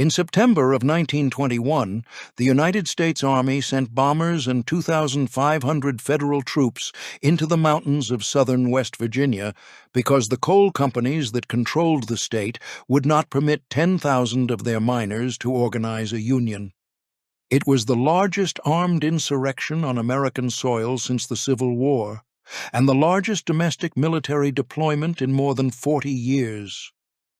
In September of 1921, the United States Army sent bombers and 2,500 federal troops into the mountains of southern West Virginia because the coal companies that controlled the state would not permit 10,000 of their miners to organize a union. It was the largest armed insurrection on American soil since the Civil War, and the largest domestic military deployment in more than 40 years.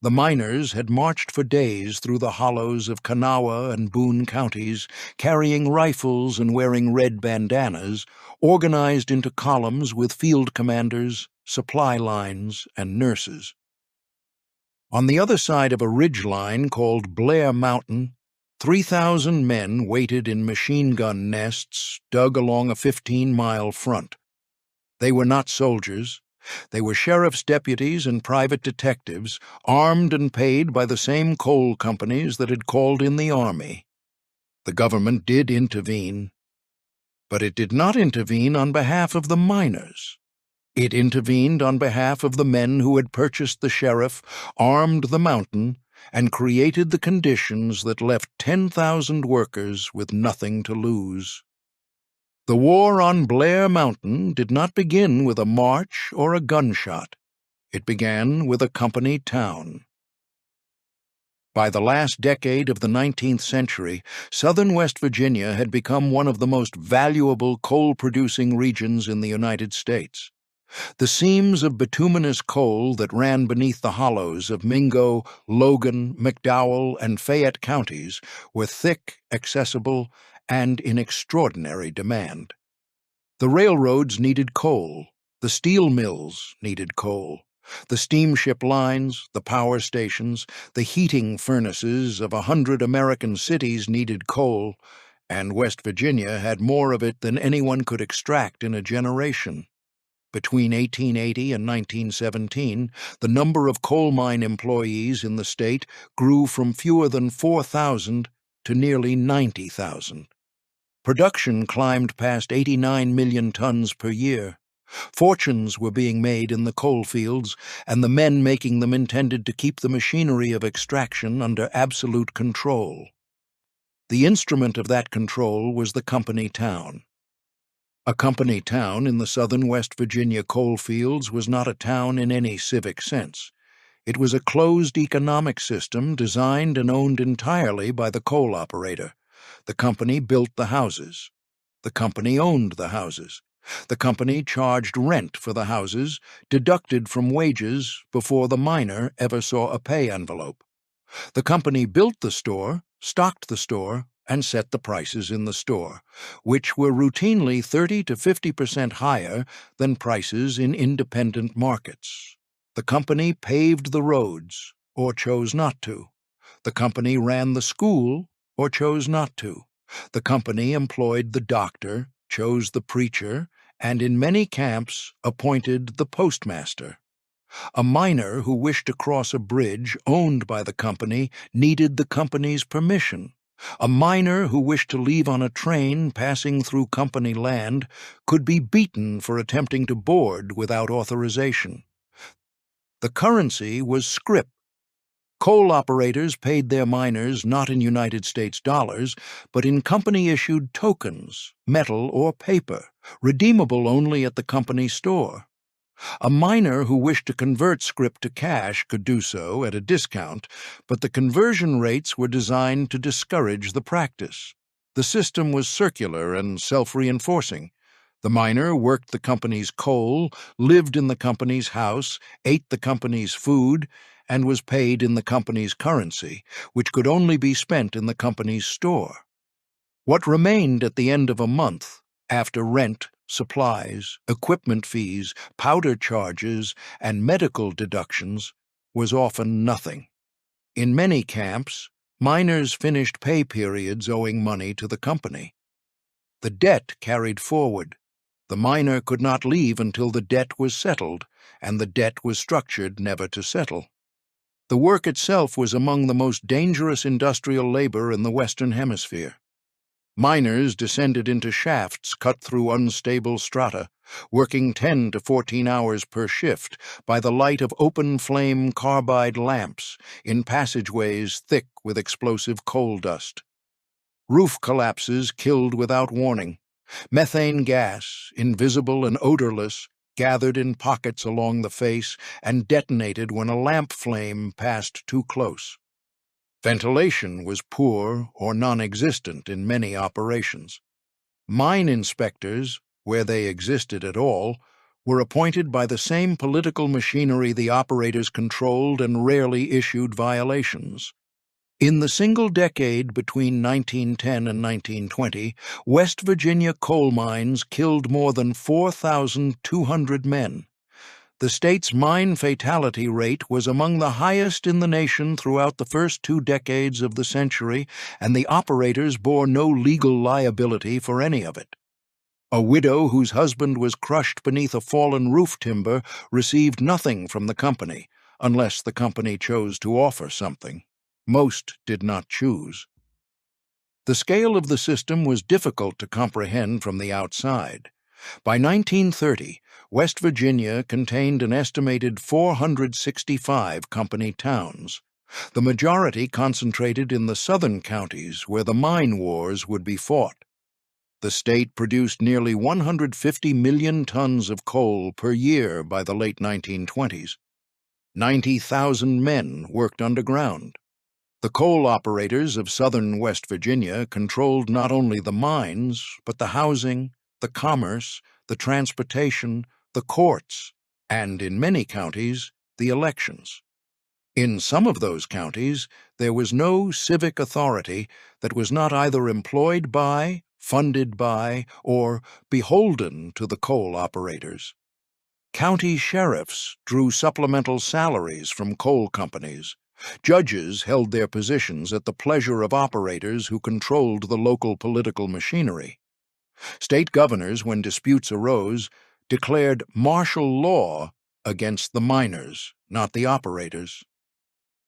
The miners had marched for days through the hollows of Kanawha and Boone counties, carrying rifles and wearing red bandanas, organized into columns with field commanders, supply lines, and nurses. On the other side of a ridgeline called Blair Mountain, 3,000 men waited in machine gun nests dug along a 15-mile front. They were not soldiers. They were sheriff's deputies and private detectives, armed and paid by the same coal companies that had called in the army. The government did intervene, but it did not intervene on behalf of the miners. It intervened on behalf of the men who had purchased the sheriff, armed the mountain, and created the conditions that left 10,000 workers with nothing to lose. The war on Blair Mountain did not begin with a march or a gunshot. It began with a company town. By the last decade of the 19th century, southern West Virginia had become one of the most valuable coal-producing regions in the United States. The seams of bituminous coal that ran beneath the hollows of Mingo, Logan, McDowell, and Fayette counties were thick, accessible, and in extraordinary demand. The railroads needed coal, the steel mills needed coal, the steamship lines, the power stations, the heating furnaces of 100 American cities needed coal, and West Virginia had more of it than anyone could extract in a generation. Between 1880 and 1917, the number of coal mine employees in the state grew from fewer than 4,000 to nearly 90,000. Production climbed past 89 million tons per year. Fortunes were being made in the coal fields, and the men making them intended to keep the machinery of extraction under absolute control. The instrument of that control was the company town. A company town in the southern West Virginia coal fields was not a town in any civic sense. It was a closed economic system designed and owned entirely by the coal operator. The company built the houses. The company owned the houses. The company charged rent for the houses, deducted from wages before the miner ever saw a pay envelope. The company built the store, stocked the store, and set the prices in the store, which were routinely 30 to 50% higher than prices in independent markets. The company paved the roads, or chose not to. The company ran the school, or chose not to. The company employed the doctor, chose the preacher, and in many camps appointed the postmaster. A miner who wished to cross a bridge owned by the company needed the company's permission. A miner who wished to leave on a train passing through company land could be beaten for attempting to board without authorization. The currency was scrip. Coal operators paid their miners not in United States dollars, but in company-issued tokens, metal or paper, redeemable only at the company store. A miner who wished to convert scrip to cash could do so at a discount, but the conversion rates were designed to discourage the practice. The system was circular and self-reinforcing. The miner worked the company's coal, lived in the company's house, ate the company's food, and was paid in the company's currency, which could only be spent in the company's store. What remained at the end of a month, after rent, supplies, equipment fees, powder charges, and medical deductions, was often nothing. In many camps, miners finished pay periods owing money to the company. The debt carried forward. The miner could not leave until the debt was settled, and the debt was structured never to settle. The work itself was among the most dangerous industrial labor in the Western Hemisphere. Miners descended into shafts cut through unstable strata, working 10 to 14 hours per shift by the light of open-flame carbide lamps in passageways thick with explosive coal dust. Roof collapses killed without warning. Methane gas, invisible and odorless, gathered in pockets along the face and detonated when a lamp flame passed too close. Ventilation was poor or non-existent in many operations. Mine inspectors, where they existed at all, were appointed by the same political machinery the operators controlled and rarely issued violations. In the single decade between 1910 and 1920, West Virginia coal mines killed more than 4,200 men. The state's mine fatality rate was among the highest in the nation throughout the first 2 decades of the century, and the operators bore no legal liability for any of it. A widow whose husband was crushed beneath a fallen roof timber received nothing from the company, unless the company chose to offer something. Most did not choose. The scale of the system was difficult to comprehend from the outside. By 1930, West Virginia contained an estimated 465 company towns. The majority concentrated in the southern counties where the mine wars would be fought. The state produced nearly 150 million tons of coal per year by the late 1920s. 90,000 men worked underground. The coal operators of southern West Virginia controlled not only the mines, but the housing, the commerce, the transportation, the courts, and, in many counties, the elections. In some of those counties, there was no civic authority that was not either employed by, funded by, or beholden to the coal operators. County sheriffs drew supplemental salaries from coal companies. Judges held their positions at the pleasure of operators who controlled the local political machinery. State governors, when disputes arose, declared martial law against the miners, not the operators.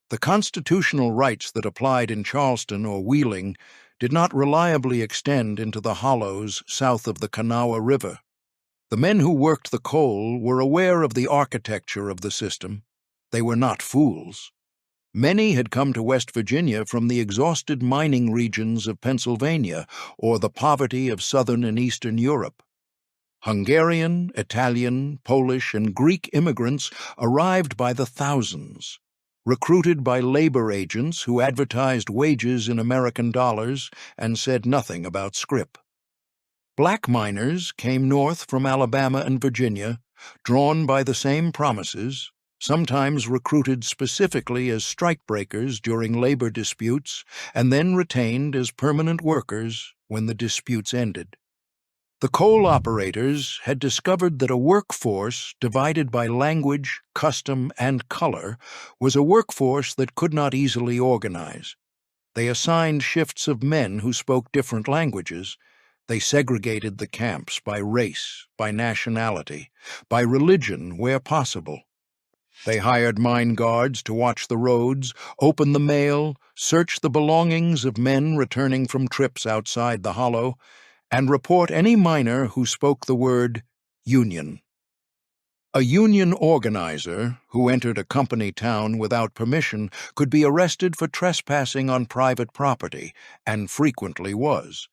The constitutional rights that applied in Charleston or Wheeling did not reliably extend into the hollows south of the Kanawha River. The men who worked the coal were aware of the architecture of the system. They were not fools. Many had come to West Virginia from the exhausted mining regions of Pennsylvania or the poverty of southern and eastern Europe. Hungarian, Italian, Polish, and Greek immigrants arrived by the thousands, recruited by labor agents who advertised wages in American dollars and said nothing about scrip. Black miners came north from Alabama and Virginia, drawn by the same promises, sometimes recruited specifically as strikebreakers during labor disputes, and then retained as permanent workers when the disputes ended. The coal operators had discovered that a workforce divided by language, custom, and color was a workforce that could not easily organize. They assigned shifts of men who spoke different languages. They segregated the camps by race, by nationality, by religion where possible. They hired mine guards to watch the roads, open the mail, search the belongings of men returning from trips outside the hollow, and report any miner who spoke the word union. A union organizer who entered a company town without permission could be arrested for trespassing on private property, and frequently was.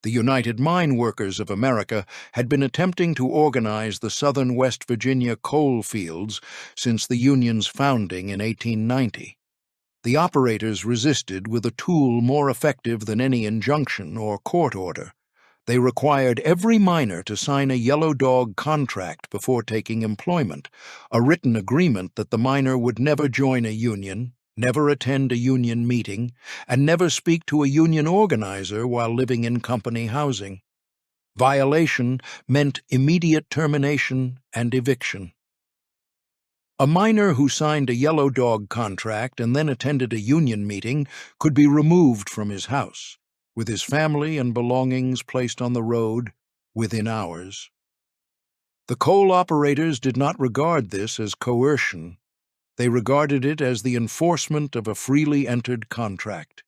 The United Mine Workers of America had been attempting to organize the southern West Virginia coal fields since the Union's founding in 1890. The operators resisted with a tool more effective than any injunction or court order. They required every miner to sign a yellow dog contract before taking employment, a written agreement that the miner would never join a union, never attend a union meeting, and never speak to a union organizer while living in company housing. Violation meant immediate termination and eviction. A miner who signed a yellow dog contract and then attended a union meeting could be removed from his house, with his family and belongings placed on the road within hours. The coal operators did not regard this as coercion. They regarded it as the enforcement of a freely entered contract.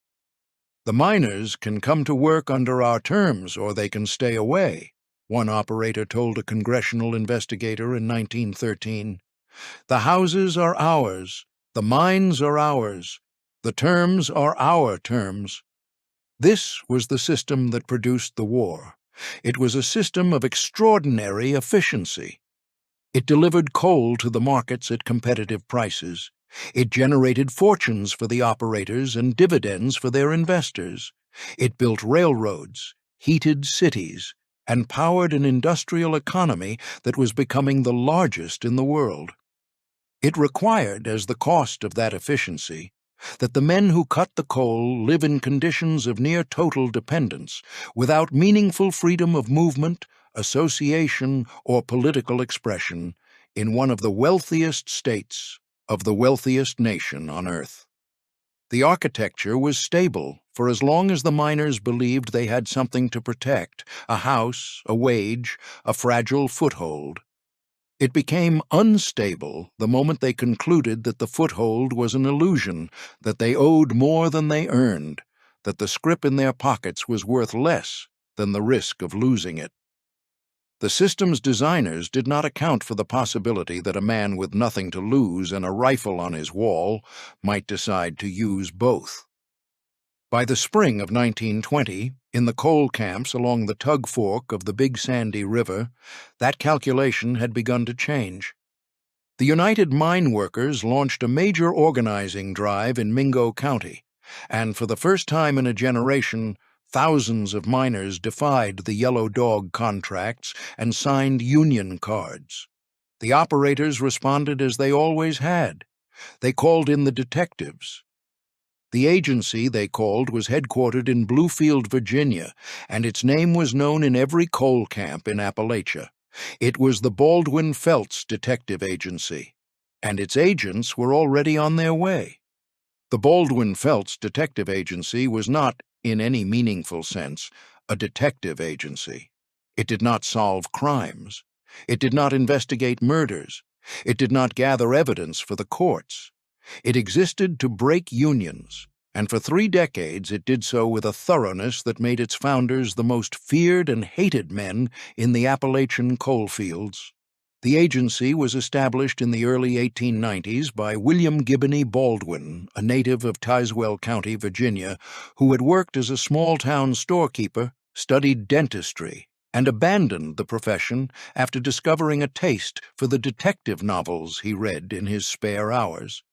"The miners can come to work under our terms or they can stay away," one operator told a congressional investigator in 1913. "The houses are ours. The mines are ours. The terms are our terms." This was the system that produced the war. It was a system of extraordinary efficiency. It delivered coal to the markets at competitive prices. It generated fortunes for the operators and dividends for their investors. It built railroads, heated cities, and powered an industrial economy that was becoming the largest in the world. It required, as the cost of that efficiency, that the men who cut the coal live in conditions of near total dependence, without meaningful freedom of movement, association, or political expression, in one of the wealthiest states of the wealthiest nation on earth. The architecture was stable for as long as the miners believed they had something to protect, a house, a wage, a fragile foothold. It became unstable the moment they concluded that the foothold was an illusion, that they owed more than they earned, that the scrip in their pockets was worth less than the risk of losing it. The system's designers did not account for the possibility that a man with nothing to lose and a rifle on his wall might decide to use both. By the spring of 1920, in the coal camps along the Tug Fork of the Big Sandy River, that calculation had begun to change. The United Mine Workers launched a major organizing drive in Mingo County, and for the first time in a generation, thousands of miners defied the yellow dog contracts and signed union cards. The operators responded as they always had. They called in the detectives. The agency they called was headquartered in Bluefield, Virginia, and its name was known in every coal camp in Appalachia. It was the Baldwin Felts Detective Agency, and its agents were already on their way. The Baldwin Felts Detective Agency was not, in any meaningful sense, a detective agency. It did not solve crimes. It did not investigate murders. It did not gather evidence for the courts. It existed to break unions, and for 3 decades it did so with a thoroughness that made its founders the most feared and hated men in the Appalachian coal fields. The agency was established in the early 1890s by William Gibney Baldwin, a native of Tazewell County, Virginia, who had worked as a small-town storekeeper, studied dentistry, and abandoned the profession after discovering a taste for the detective novels he read in his spare hours.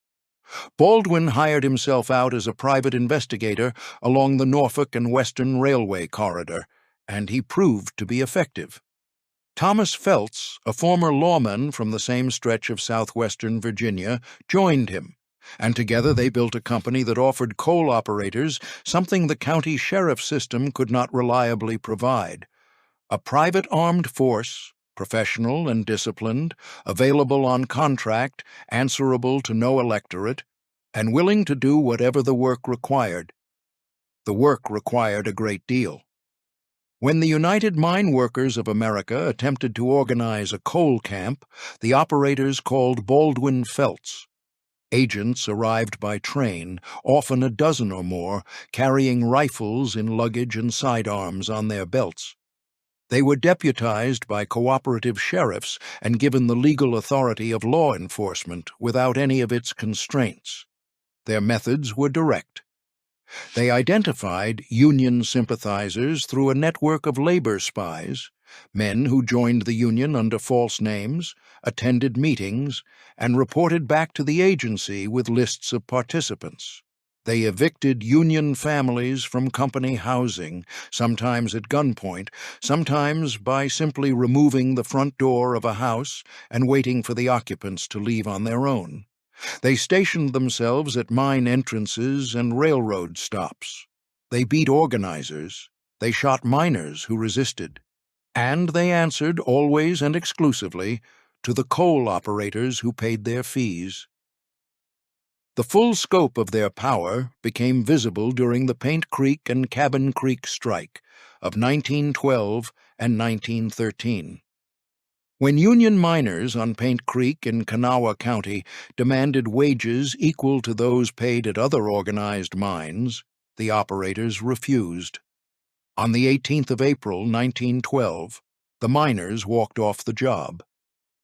Baldwin hired himself out as a private investigator along the Norfolk and Western Railway corridor, and he proved to be effective. Thomas Felts, a former lawman from the same stretch of southwestern Virginia, joined him, and together they built a company that offered coal operators something the county sheriff system could not reliably provide: a private armed force, professional and disciplined, available on contract, answerable to no electorate, and willing to do whatever the work required. The work required a great deal. When the United Mine Workers of America attempted to organize a coal camp, the operators called Baldwin Felts. Agents arrived by train, often a dozen or more, carrying rifles in luggage and sidearms on their belts. They were deputized by cooperative sheriffs and given the legal authority of law enforcement without any of its constraints. Their methods were direct. They identified Union sympathizers through a network of labor spies, men who joined the Union under false names, attended meetings, and reported back to the agency with lists of participants. They evicted Union families from company housing, sometimes at gunpoint, sometimes by simply removing the front door of a house and waiting for the occupants to leave on their own. They stationed themselves at mine entrances and railroad stops. They beat organizers. They shot miners who resisted. And they answered, always and exclusively, to the coal operators who paid their fees. The full scope of their power became visible during the Paint Creek and Cabin Creek strike of 1912 and 1913. When Union miners on Paint Creek in Kanawha County demanded wages equal to those paid at other organized mines, The operators refused. On the 18th of April, 1912, the miners walked off the job.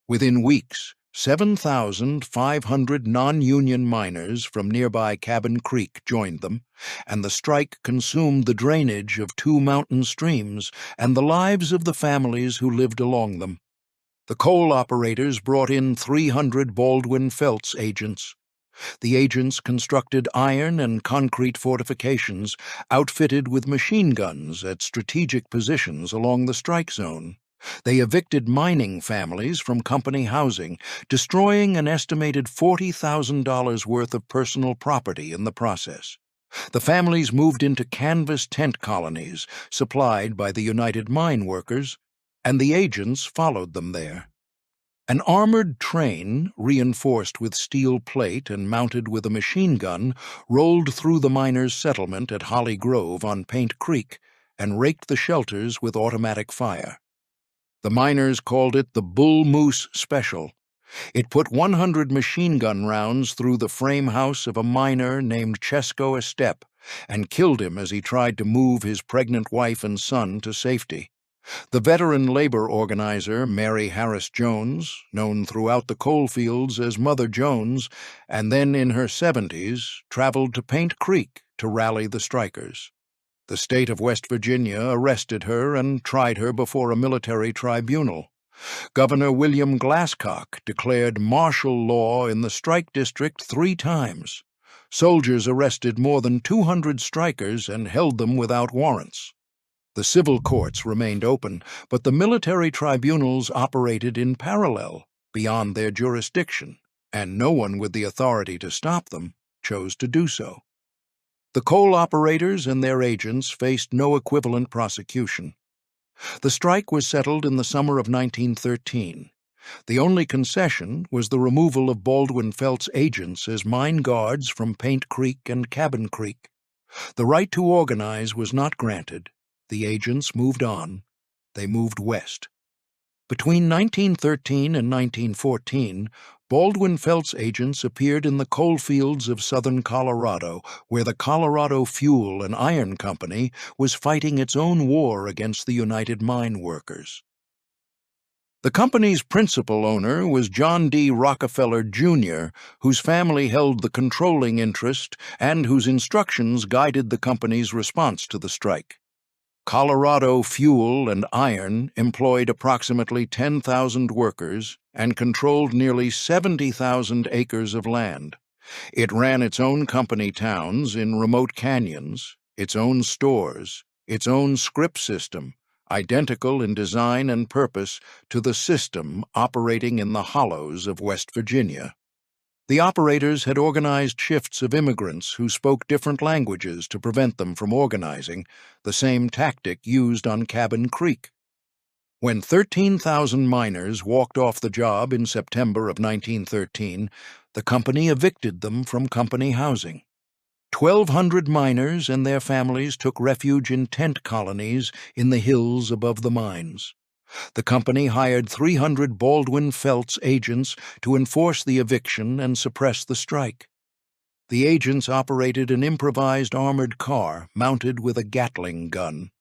Within weeks, 7,500 non-union miners from nearby Cabin Creek joined them, and the strike consumed the drainage of two mountain streams and the lives of the families who lived along them. The coal operators brought in 300 Baldwin Felts agents. The agents constructed iron and concrete fortifications outfitted with machine guns at strategic positions along the strike zone. They evicted mining families from company housing, destroying an estimated $40,000 worth of personal property in the process. The families moved into canvas tent colonies supplied by the United Mine Workers, and the agents followed them there. An armored train, reinforced with steel plate and mounted with a machine gun, rolled through the miners' settlement at Holly Grove on Paint Creek and raked the shelters with automatic fire. The miners called it the Bull Moose Special. It put 100 machine gun rounds through the frame house of a miner named Chesco Estep and killed him as he tried to move his pregnant wife and son to safety. The veteran labor organizer Mary Harris Jones, known throughout the coalfields as Mother Jones, and then in her 70s, traveled to Paint Creek to rally the strikers. The state of West Virginia arrested her and tried her before a military tribunal. Governor William Glasscock declared martial law in the strike district 3 times. Soldiers arrested more than 200 strikers and held them without warrants. The civil courts remained open, but the military tribunals operated in parallel, beyond their jurisdiction, and no one with the authority to stop them chose to do so. The coal operators and their agents faced no equivalent prosecution. The strike was settled in the summer of 1913. The only concession was the removal of Baldwin Felts agents as mine guards from Paint Creek and Cabin Creek. The right to organize was not granted. The agents moved on. They moved west. Between 1913 and 1914, Baldwin Felts agents appeared in the coal fields of southern Colorado, where the Colorado Fuel and Iron Company was fighting its own war against the United Mine Workers. The company's principal owner was John D. Rockefeller, Jr., whose family held the controlling interest and whose instructions guided the company's response to the strike. Colorado Fuel and Iron employed approximately 10,000 workers and controlled nearly 70,000 acres of land. It ran its own company towns in remote canyons, its own stores, its own scrip system, identical in design and purpose to the system operating in the hollows of West Virginia. The operators had organized shifts of immigrants who spoke different languages to prevent them from organizing, the same tactic used on Cabin Creek. When 13,000 miners walked off the job in September of 1913, the company evicted them from company housing. 1,200 miners and their families took refuge in tent colonies in the hills above the mines. The company hired 300 Baldwin Felts agents to enforce the eviction and suppress the strike. The agents operated an improvised armored car mounted with a Gatling gun.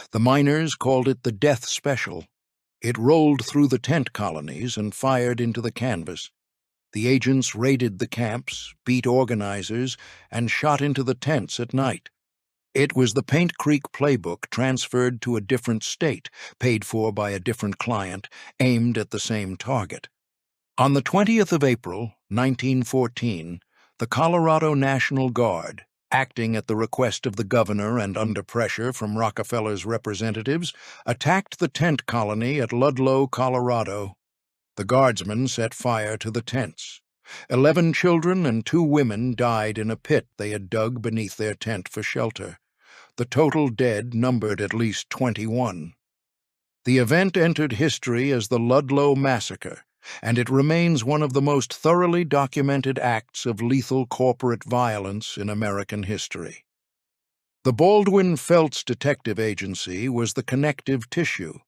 The miners called it the Death Special. It rolled through the tent colonies and fired into the canvas. The agents raided the camps, beat organizers, and shot into the tents at night. It was the Paint Creek playbook transferred to a different state, paid for by a different client, aimed at the same target. On the 20th of April, 1914, the Colorado National Guard, acting at the request of the governor and under pressure from Rockefeller's representatives, attacked the tent colony at Ludlow, Colorado. The guardsmen set fire to the tents. 11 children and 2 women died in a pit they had dug beneath their tent for shelter. The total dead numbered at least 21. The event entered history as the Ludlow Massacre, and it remains one of the most thoroughly documented acts of lethal corporate violence in American history. The Baldwin Felts Detective Agency was the connective tissue.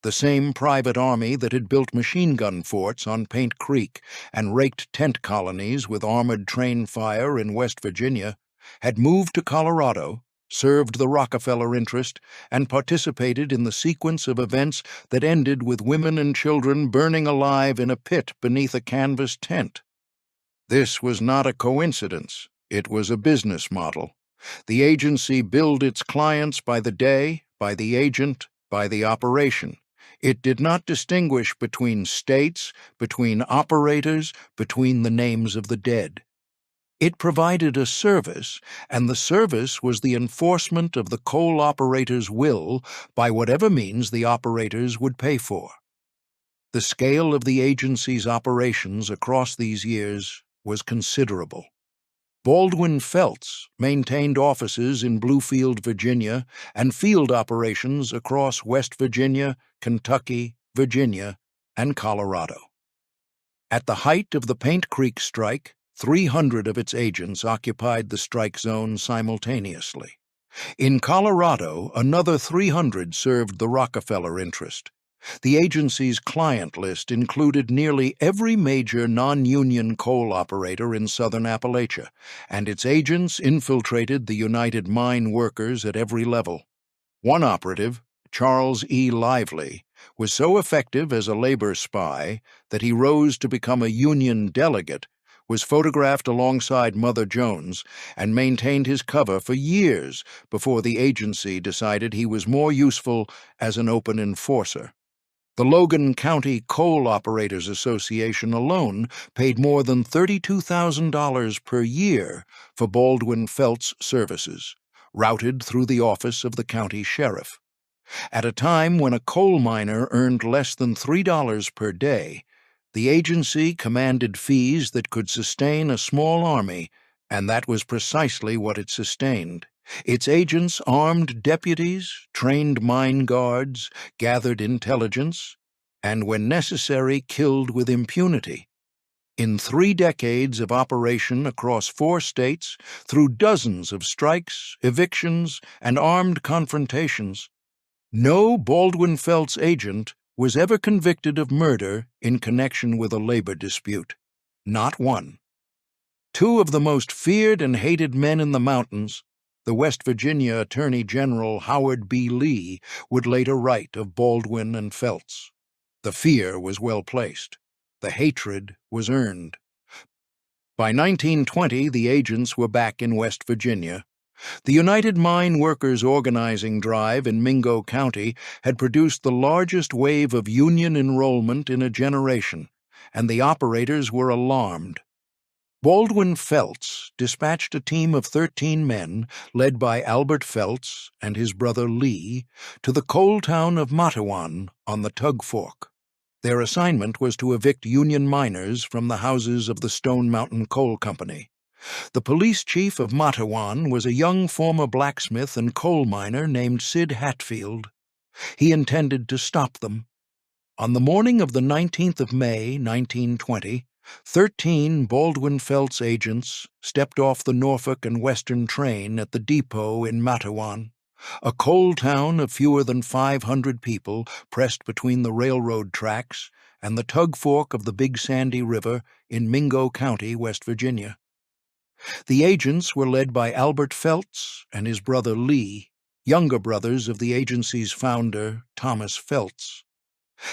The same private army that had built machine gun forts on Paint Creek and raked tent colonies with armored train fire in West Virginia had moved to Colorado served the Rockefeller interest, and participated in the sequence of events that ended with women and children burning alive in a pit beneath a canvas tent. This was not a coincidence. It was a business model. The agency billed its clients by the day, by the agent, by the operation. It did not distinguish between states, between operators, between the names of the dead. It provided a service, and the service was the enforcement of the coal operator's will by whatever means the operators would pay for. The scale of the agency's operations across these years was considerable. Baldwin Felts maintained offices in Bluefield, Virginia, and field operations across West Virginia, Kentucky, Virginia, and Colorado. At the height of the Paint Creek strike, 300 of its agents occupied the strike zone simultaneously. In Colorado, another 300 served the Rockefeller interest. The agency's client list included nearly every major non-union coal operator in southern Appalachia, and its agents infiltrated the United Mine Workers at every level. One operative, Charles E. Lively, was so effective as a labor spy that he rose to become a Union delegate, was photographed alongside Mother Jones, and maintained his cover for years before the agency decided he was more useful as an open enforcer. The Logan County Coal Operators Association alone paid more than $32,000 per year for Baldwin Felts' services, routed through the office of the county sheriff. At a time when a coal miner earned less than $3 per day, the agency commanded fees that could sustain a small army, and that was precisely what it sustained. Its agents armed deputies, trained mine guards, gathered intelligence, and when necessary killed with impunity. In 3 decades of operation across 4 states, through dozens of strikes, evictions, and armed confrontations, no Baldwin Felts agent was ever convicted of murder in connection with a labor dispute. Not one. 2 of the most feared and hated men in the mountains, the West Virginia Attorney General Howard B. Lee, would later write of Baldwin and Felts. The fear was well placed. The hatred was earned. By 1920, the agents were back in West Virginia. The United Mine Workers organizing drive in Mingo County had produced the largest wave of union enrollment in a generation, and the operators were alarmed. Baldwin Felts dispatched a team of 13 men, led by Albert Felts and his brother Lee, to the coal town of Matawan on the Tug Fork. Their assignment was to evict Union miners from the houses of the Stone Mountain Coal Company. The police chief of Matawan was a young former blacksmith and coal miner named Sid Hatfield. He intended to stop them. On the morning of the 19th of May, 1920, 13 Baldwin Felts agents stepped off the Norfolk and Western train at the depot in Matawan, a coal town of fewer than 500 people pressed between the railroad tracks and the Tug Fork of the Big Sandy River in Mingo County, West Virginia. The agents were led by Albert Felts and his brother Lee, younger brothers of the agency's founder, Thomas Felts.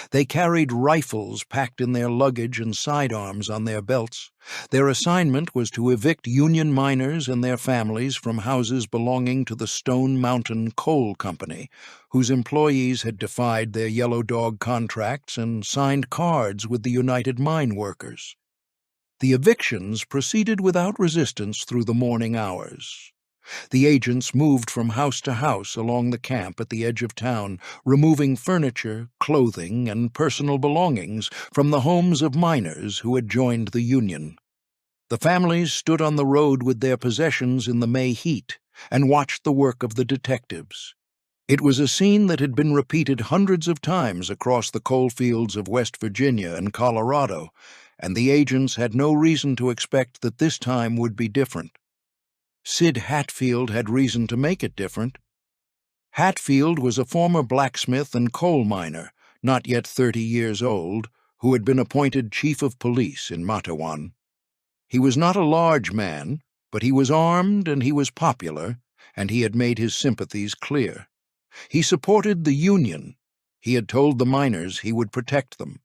They carried rifles packed in their luggage and sidearms on their belts. Their assignment was to evict Union miners and their families from houses belonging to the Stone Mountain Coal Company, whose employees had defied their Yellow Dog contracts and signed cards with the United Mine Workers. The evictions proceeded without resistance through the morning hours. The agents moved from house to house along the camp at the edge of town, removing furniture, clothing, and personal belongings from the homes of miners who had joined the Union. The families stood on the road with their possessions in the May heat and watched the work of the detectives. It was a scene that had been repeated hundreds of times across the coal fields of West Virginia and Colorado, and the agents had no reason to expect that this time would be different. Sid Hatfield had reason to make it different. Hatfield was a former blacksmith and coal miner, not yet 30 years old, who had been appointed chief of police in Matawan. He was not a large man, but he was armed and he was popular, and he had made his sympathies clear. He supported the Union. He had told the miners he would protect them.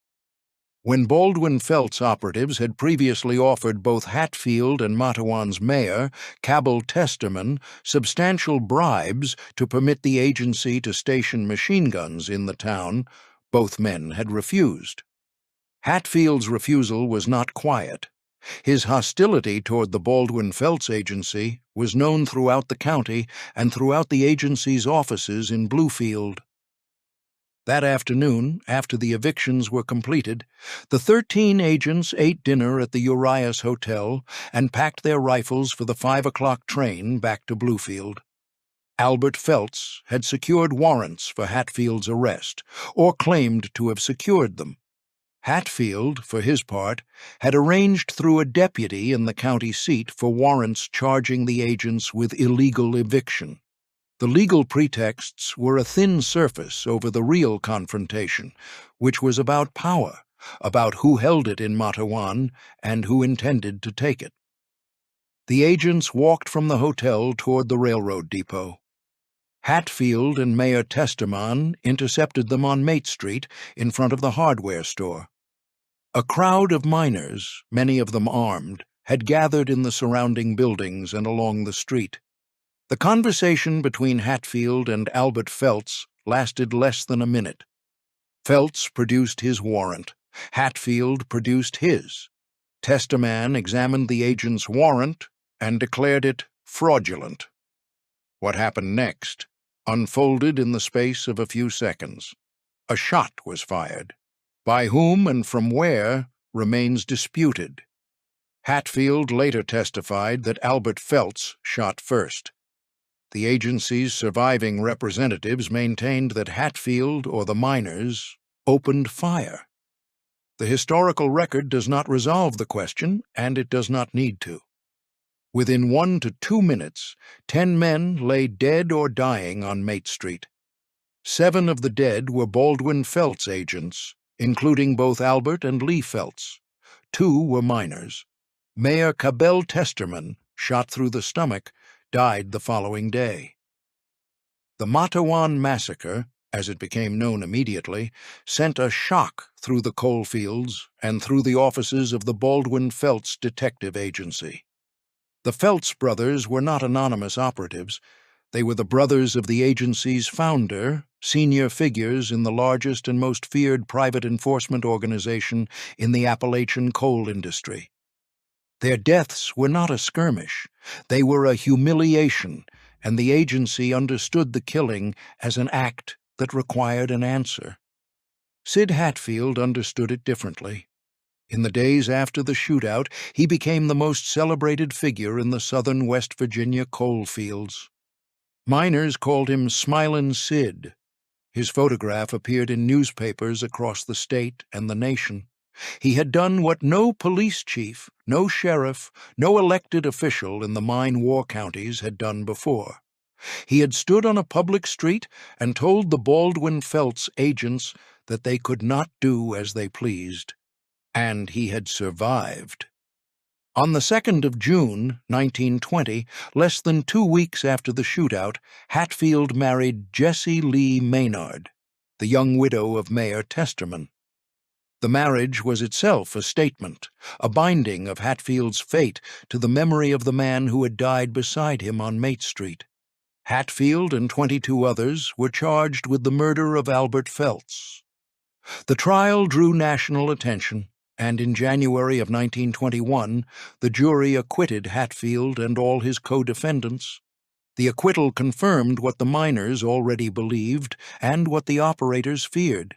When Baldwin Felts operatives had previously offered both Hatfield and Matteawan's mayor, Cabell Testerman, substantial bribes to permit the agency to station machine guns in the town, both men had refused. Hatfield's refusal was not quiet. His hostility toward the Baldwin Felts agency was known throughout the county and throughout the agency's offices in Bluefield. That afternoon, after the evictions were completed, the 13 agents ate dinner at the Urias Hotel and packed their rifles for the 5 o'clock train back to Bluefield. Albert Felts had secured warrants for Hatfield's arrest, or claimed to have secured them. Hatfield, for his part, had arranged through a deputy in the county seat for warrants charging the agents with illegal eviction. The legal pretexts were a thin surface over the real confrontation, which was about power, about who held it in Matteawan and who intended to take it. The agents walked from the hotel toward the railroad depot. Hatfield and Mayor Testerman intercepted them on Mate Street in front of the hardware store. A crowd of miners, many of them armed, had gathered in the surrounding buildings and along the street. The conversation between Hatfield and Albert Felts lasted less than a minute. Felts produced his warrant. Hatfield produced his. Testerman examined the agent's warrant and declared it fraudulent. What happened next unfolded in the space of a few seconds. A shot was fired. By whom and from where remains disputed. Hatfield later testified that Albert Felts shot first. The agency's surviving representatives maintained that Hatfield or the miners opened fire. The historical record does not resolve the question, and it does not need to. Within 1 to 2 minutes, 10 men lay dead or dying on Mate Street. 7 of the dead were Baldwin Felts agents, including both Albert and Lee Felts. 2 were miners. Mayor Cabell Testerman, shot through the stomach, died the following day. The Matteawan Massacre, as it became known immediately, sent a shock through the coal fields and through the offices of the Baldwin Felts Detective Agency. The Felts brothers were not anonymous operatives. They were the brothers of the agency's founder, senior figures in the largest and most feared private enforcement organization in the Appalachian coal industry. Their deaths were not a skirmish. They were a humiliation, and the agency understood the killing as an act that required an answer. Sid Hatfield understood it differently. In the days after the shootout, he became the most celebrated figure in the southern West Virginia coal fields. Miners called him Smilin' Sid. His photograph appeared in newspapers across the state and the nation. He had done what no police chief, no sheriff, no elected official in the mine war counties had done before. He had stood on a public street and told the Baldwin Felts agents that they could not do as they pleased. And he had survived. On the 2nd of June, 1920, less than 2 weeks after the shootout, Hatfield married Jessie Lee Maynard, the young widow of Mayor Testerman. The marriage was itself a statement, a binding of Hatfield's fate to the memory of the man who had died beside him on Mate Street. Hatfield and 22 others were charged with the murder of Albert Felts. The trial drew national attention, and in January of 1921, the jury acquitted Hatfield and all his co-defendants. The acquittal confirmed what the miners already believed and what the operators feared.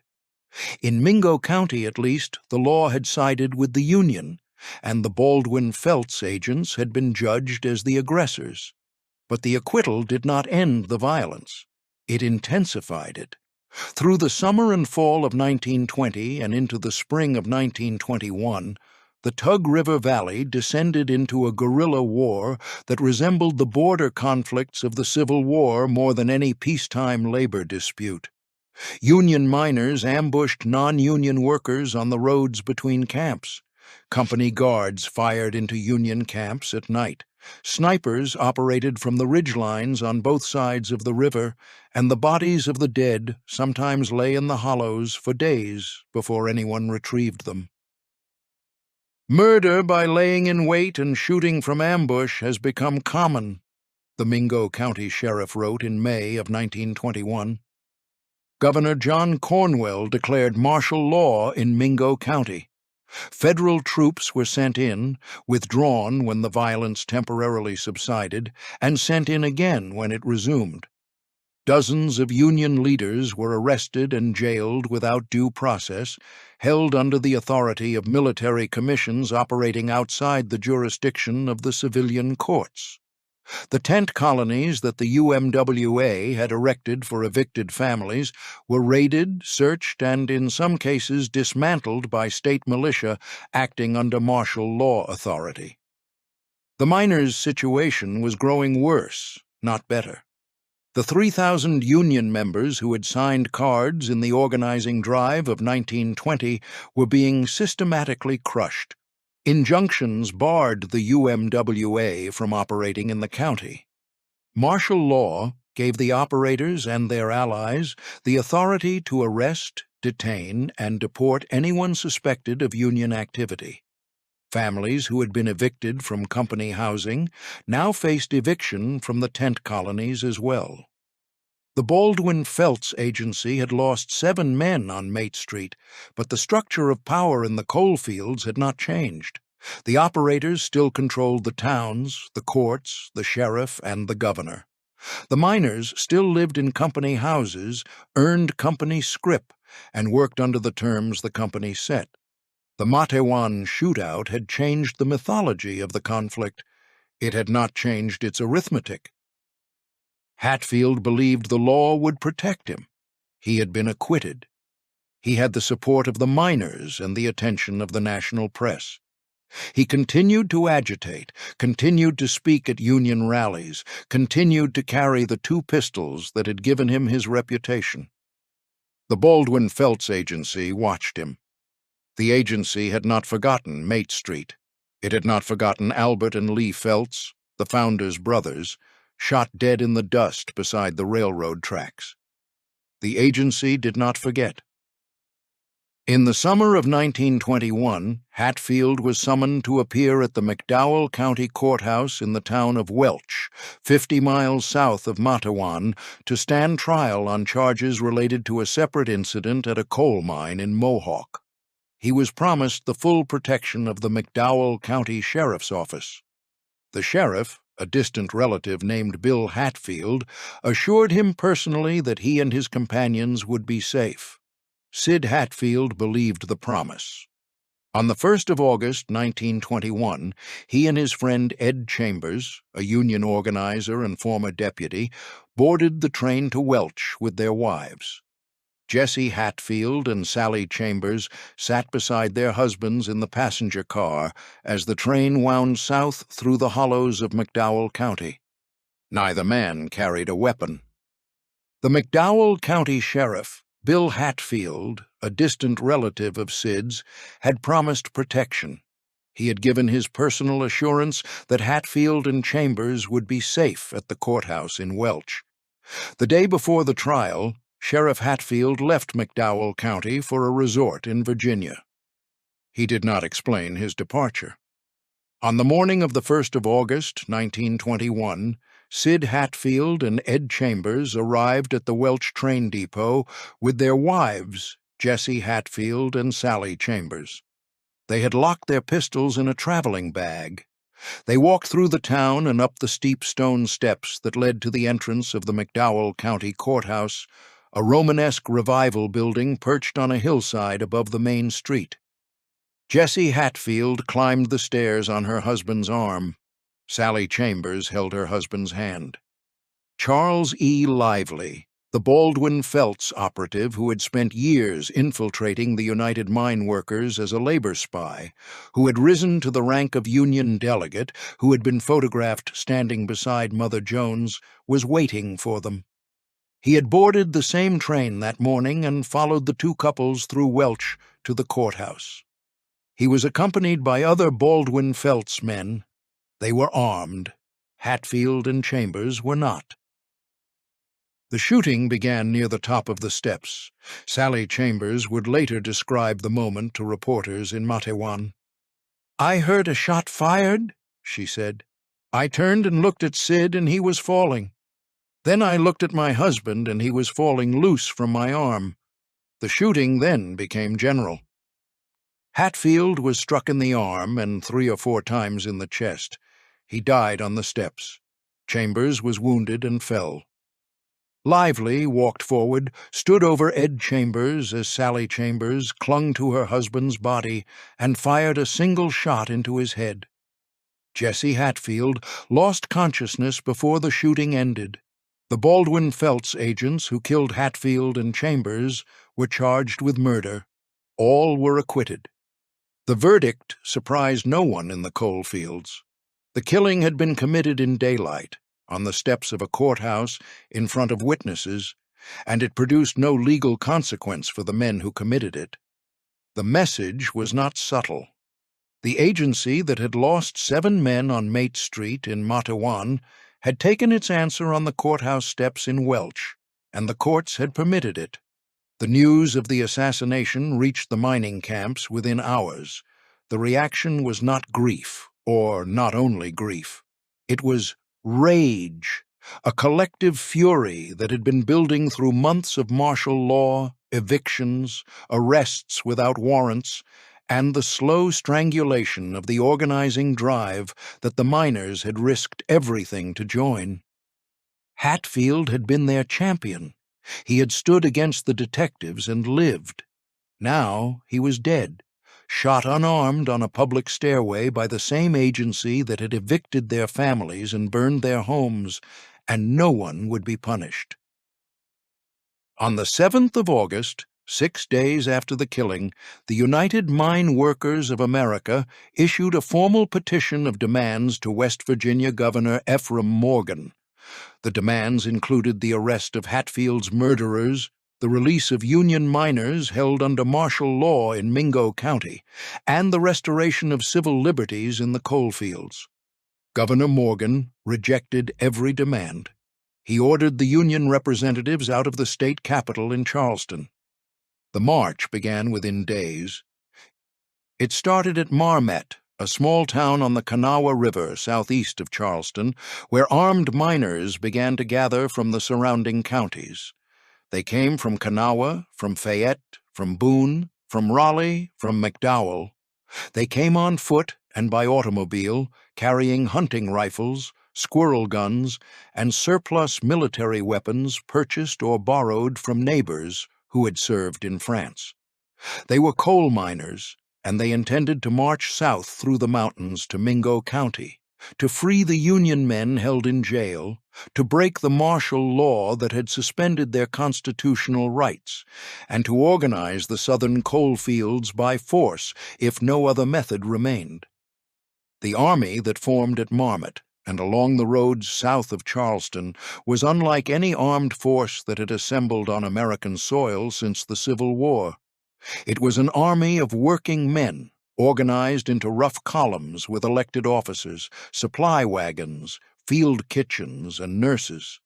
In Mingo County, at least, the law had sided with the Union, and the Baldwin Felts agents had been judged as the aggressors. But the acquittal did not end the violence. It intensified it. Through the summer and fall of 1920 and into the spring of 1921, the Tug River Valley descended into a guerrilla war that resembled the border conflicts of the Civil War more than any peacetime labor dispute. Union miners ambushed non-union workers on the roads between camps. Company guards fired into Union camps at night. Snipers operated from the ridgelines on both sides of the river, and the bodies of the dead sometimes lay in the hollows for days before anyone retrieved them. "Murder by laying in wait and shooting from ambush has become common," the Mingo County Sheriff wrote in May of 1921. Governor John Cornwell declared martial law in Mingo County. Federal troops were sent in, withdrawn when the violence temporarily subsided, and sent in again when it resumed. Dozens of Union leaders were arrested and jailed without due process, held under the authority of military commissions operating outside the jurisdiction of the civilian courts. The tent colonies that the UMWA had erected for evicted families were raided, searched, and in some cases dismantled by state militia acting under martial law authority. The miners' situation was growing worse, not better. The 3,000 Union members who had signed cards in the organizing drive of 1920 were being systematically crushed. Injunctions barred the UMWA from operating in the county. Martial law gave the operators and their allies the authority to arrest, detain, and deport anyone suspected of Union activity. Families who had been evicted from company housing now faced eviction from the tent colonies as well. The Baldwin-Felts Agency had lost 7 men on Mate Street, but the structure of power in the coal fields had not changed. The operators still controlled the towns, the courts, the sheriff, and the governor. The miners still lived in company houses, earned company scrip, and worked under the terms the company set. The Matewan shootout had changed the mythology of the conflict. It had not changed its arithmetic. Hatfield believed the law would protect him. He had been acquitted. He had the support of the miners and the attention of the national press. He continued to agitate, continued to speak at Union rallies, continued to carry the 2 pistols that had given him his reputation. The Baldwin-Felts Agency watched him. The agency had not forgotten Mate Street. It had not forgotten Albert and Lee Felts, the founders' brothers, shot dead in the dust beside the railroad tracks. The agency did not forget. In the summer of 1921, Hatfield was summoned to appear at the McDowell County Courthouse in the town of Welch, 50 miles south of Matewan, to stand trial on charges related to a separate incident at a coal mine in Mohawk. He was promised the full protection of the McDowell County Sheriff's Office. The sheriff, a distant relative named Bill Hatfield, assured him personally that he and his companions would be safe. Sid Hatfield believed the promise. On the 1st of August, 1921, he and his friend Ed Chambers, a Union organizer and former deputy, boarded the train to Welch with their wives. Jesse Hatfield and Sally Chambers sat beside their husbands in the passenger car as the train wound south through the hollows of McDowell County. Neither man carried a weapon. The McDowell County Sheriff, Bill Hatfield, a distant relative of Sid's, had promised protection. He had given his personal assurance that Hatfield and Chambers would be safe at the courthouse in Welch. The day before the trial, Sheriff Hatfield left McDowell County for a resort in Virginia. He did not explain his departure. On the morning of the 1st of August, 1921, Sid Hatfield and Ed Chambers arrived at the Welch train depot with their wives, Jessie Hatfield and Sally Chambers. They had locked their pistols in a traveling bag. They walked through the town and up the steep stone steps that led to the entrance of the McDowell County Courthouse, a Romanesque revival building perched on a hillside above the main street. Jessie Hatfield climbed the stairs on her husband's arm. Sally Chambers held her husband's hand. Charles E. Lively, the Baldwin-Felts operative who had spent years infiltrating the United Mine Workers as a labor spy, who had risen to the rank of Union delegate, who had been photographed standing beside Mother Jones, was waiting for them. He had boarded the same train that morning and followed the 2 couples through Welch to the courthouse. He was accompanied by other Baldwin-Felts men. They were armed. Hatfield and Chambers were not. The shooting began near the top of the steps. Sally Chambers would later describe the moment to reporters in Matewan. "I heard a shot fired," she said. "I turned and looked at Sid, and he was falling. Then I looked at my husband, and he was falling loose from my arm. The shooting then became general." Hatfield was struck in the arm and 3 or 4 times in the chest. He died on the steps. Chambers was wounded and fell. Lively walked forward, stood over Ed Chambers as Sally Chambers clung to her husband's body and fired a single shot into his head. Jesse Hatfield lost consciousness before the shooting ended. The Baldwin Felts agents who killed Hatfield and Chambers were charged with murder. All were acquitted. The verdict surprised no one in the coal fields. The killing had been committed in daylight, on the steps of a courthouse in front of witnesses, and it produced no legal consequence for the men who committed it. The message was not subtle. The agency that had lost 7 men on Mate Street in Matewan had taken its answer on the courthouse steps in Welch, and the courts had permitted it. The news of the assassination reached the mining camps within hours. The reaction was not grief, or not only grief. It was rage, a collective fury that had been building through months of martial law, evictions, arrests without warrants, and the slow strangulation of the organizing drive that the miners had risked everything to join. Hatfield had been their champion. He had stood against the detectives and lived. Now he was dead, shot unarmed on a public stairway by the same agency that had evicted their families and burned their homes, and no one would be punished. On the 7th of August, 6 days after the killing, the United Mine Workers of America issued a formal petition of demands to West Virginia Governor Ephraim Morgan. The demands included the arrest of Hatfield's murderers, the release of Union miners held under martial law in Mingo County, and the restoration of civil liberties in the coal fields. Governor Morgan rejected every demand. He ordered the Union representatives out of the state capitol in Charleston. The march began within days. It started at Marmet, a small town on the Kanawha River southeast of Charleston, where armed miners began to gather from the surrounding counties. They came from Kanawha, from Fayette, from Boone, from Raleigh, from McDowell. They came on foot and by automobile, carrying hunting rifles, squirrel guns, and surplus military weapons purchased or borrowed from neighbors who had served in France. They were coal miners, and they intended to march south through the mountains to Mingo County, to free the Union men held in jail, to break the martial law that had suspended their constitutional rights, and to organize the southern coal fields by force if no other method remained. The army that formed at Marmet and along the roads south of Charleston was unlike any armed force that had assembled on American soil since the Civil War. It was an army of working men, organized into rough columns with elected officers, supply wagons, field kitchens, and nurses.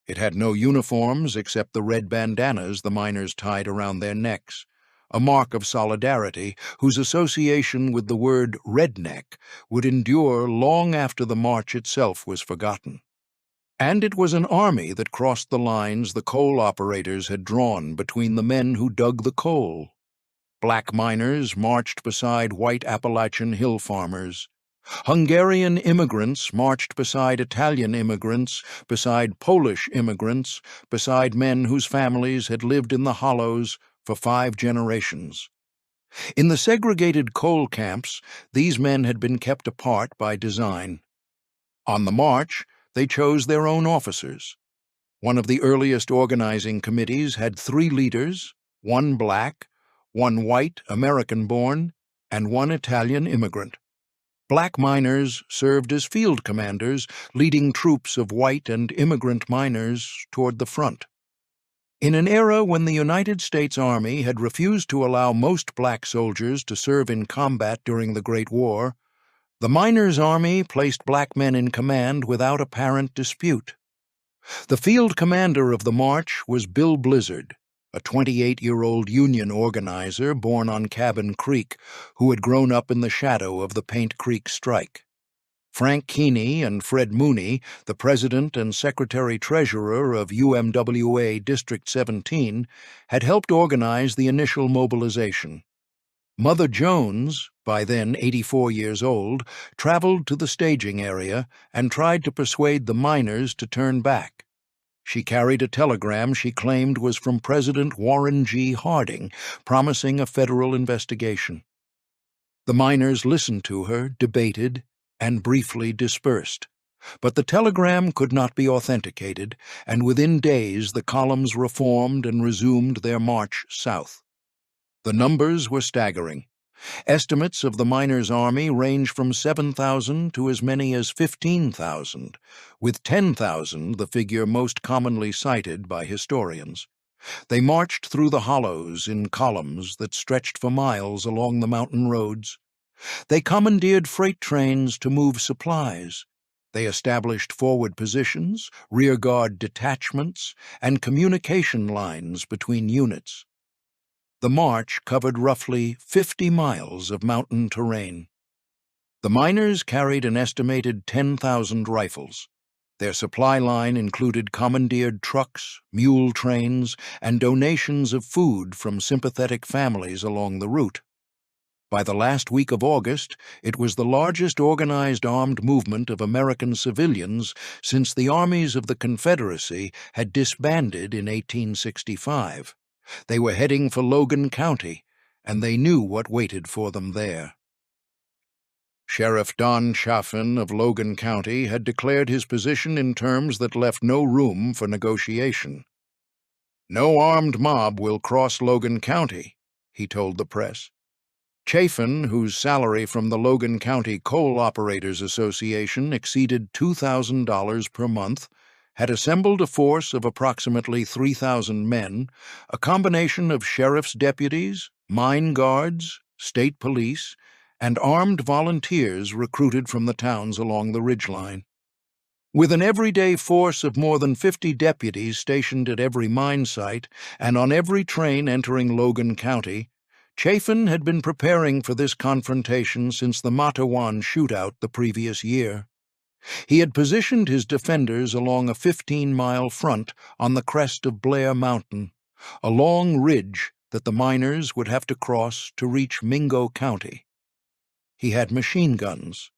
It had no uniforms except the red bandanas the miners tied around their necks, a mark of solidarity whose association with the word redneck would endure long after the march itself was forgotten. And it was an army that crossed the lines the coal operators had drawn between the men who dug the coal. Black miners marched beside white Appalachian hill farmers. Hungarian immigrants marched beside Italian immigrants, beside Polish immigrants, beside men whose families had lived in the hollows for 5 generations. In the segregated coal camps, these men had been kept apart by design. On the march, they chose their own officers. One of the earliest organizing committees had 3 leaders, 1 black, 1 white American-born, and 1 Italian immigrant. Black miners served as field commanders, leading troops of white and immigrant miners toward the front. In an era when the United States Army had refused to allow most black soldiers to serve in combat during the Great War, The miners' army placed black men in command without apparent dispute. The field commander of the march was Bill Blizzard, a 28-year-old Union organizer born on Cabin Creek who had grown up in the shadow of the Paint Creek strike. Frank Keeney and Fred Mooney, the president and secretary-treasurer of UMWA District 17, had helped organize the initial mobilization. Mother Jones, by then 84 years old, traveled to the staging area and tried to persuade the miners to turn back. She carried a telegram she claimed was from President Warren G. Harding, promising a federal investigation. The miners listened to her, debated, and briefly dispersed. But the telegram could not be authenticated, and within days the columns reformed and resumed their march south. The numbers were staggering. Estimates of the miners' army range from 7,000 to as many as 15,000, with 10,000 the figure most commonly cited by historians. They marched through the hollows in columns that stretched for miles along the mountain roads. They commandeered freight trains to move supplies. They established forward positions, rearguard detachments, and communication lines between units. The march covered roughly 50 miles of mountain terrain. The miners carried an estimated 10,000 rifles. Their supply line included commandeered trucks, mule trains, and donations of food from sympathetic families along the route. By the last week of August, it was the largest organized armed movement of American civilians since the armies of the Confederacy had disbanded in 1865. They were heading for Logan County, and they knew what waited for them there. Sheriff Don Chaffin of Logan County had declared his position in terms that left no room for negotiation. "No armed mob will cross Logan County," he told the press. Chaffin, whose salary from the Logan County Coal Operators Association exceeded $2,000 per month, had assembled a force of approximately 3,000 men, a combination of sheriff's deputies, mine guards, state police, and armed volunteers recruited from the towns along the ridgeline. With an everyday force of more than 50 deputies stationed at every mine site and on every train entering Logan County, Chaffin had been preparing for this confrontation since the Matawan shootout the previous year. He had positioned his defenders along a 15-mile front on the crest of Blair Mountain, a long ridge that the miners would have to cross to reach Mingo County. He had machine guns.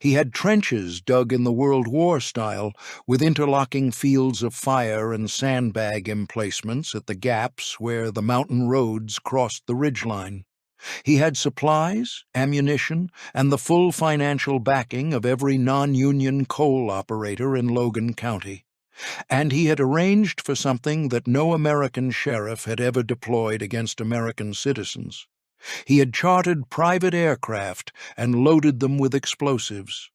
He had trenches dug in the World War style, with interlocking fields of fire and sandbag emplacements at the gaps where the mountain roads crossed the ridgeline. He had supplies, ammunition, and the full financial backing of every non-union coal operator in Logan County. And he had arranged for something that no American sheriff had ever deployed against American citizens. He had chartered private aircraft and loaded them with explosives.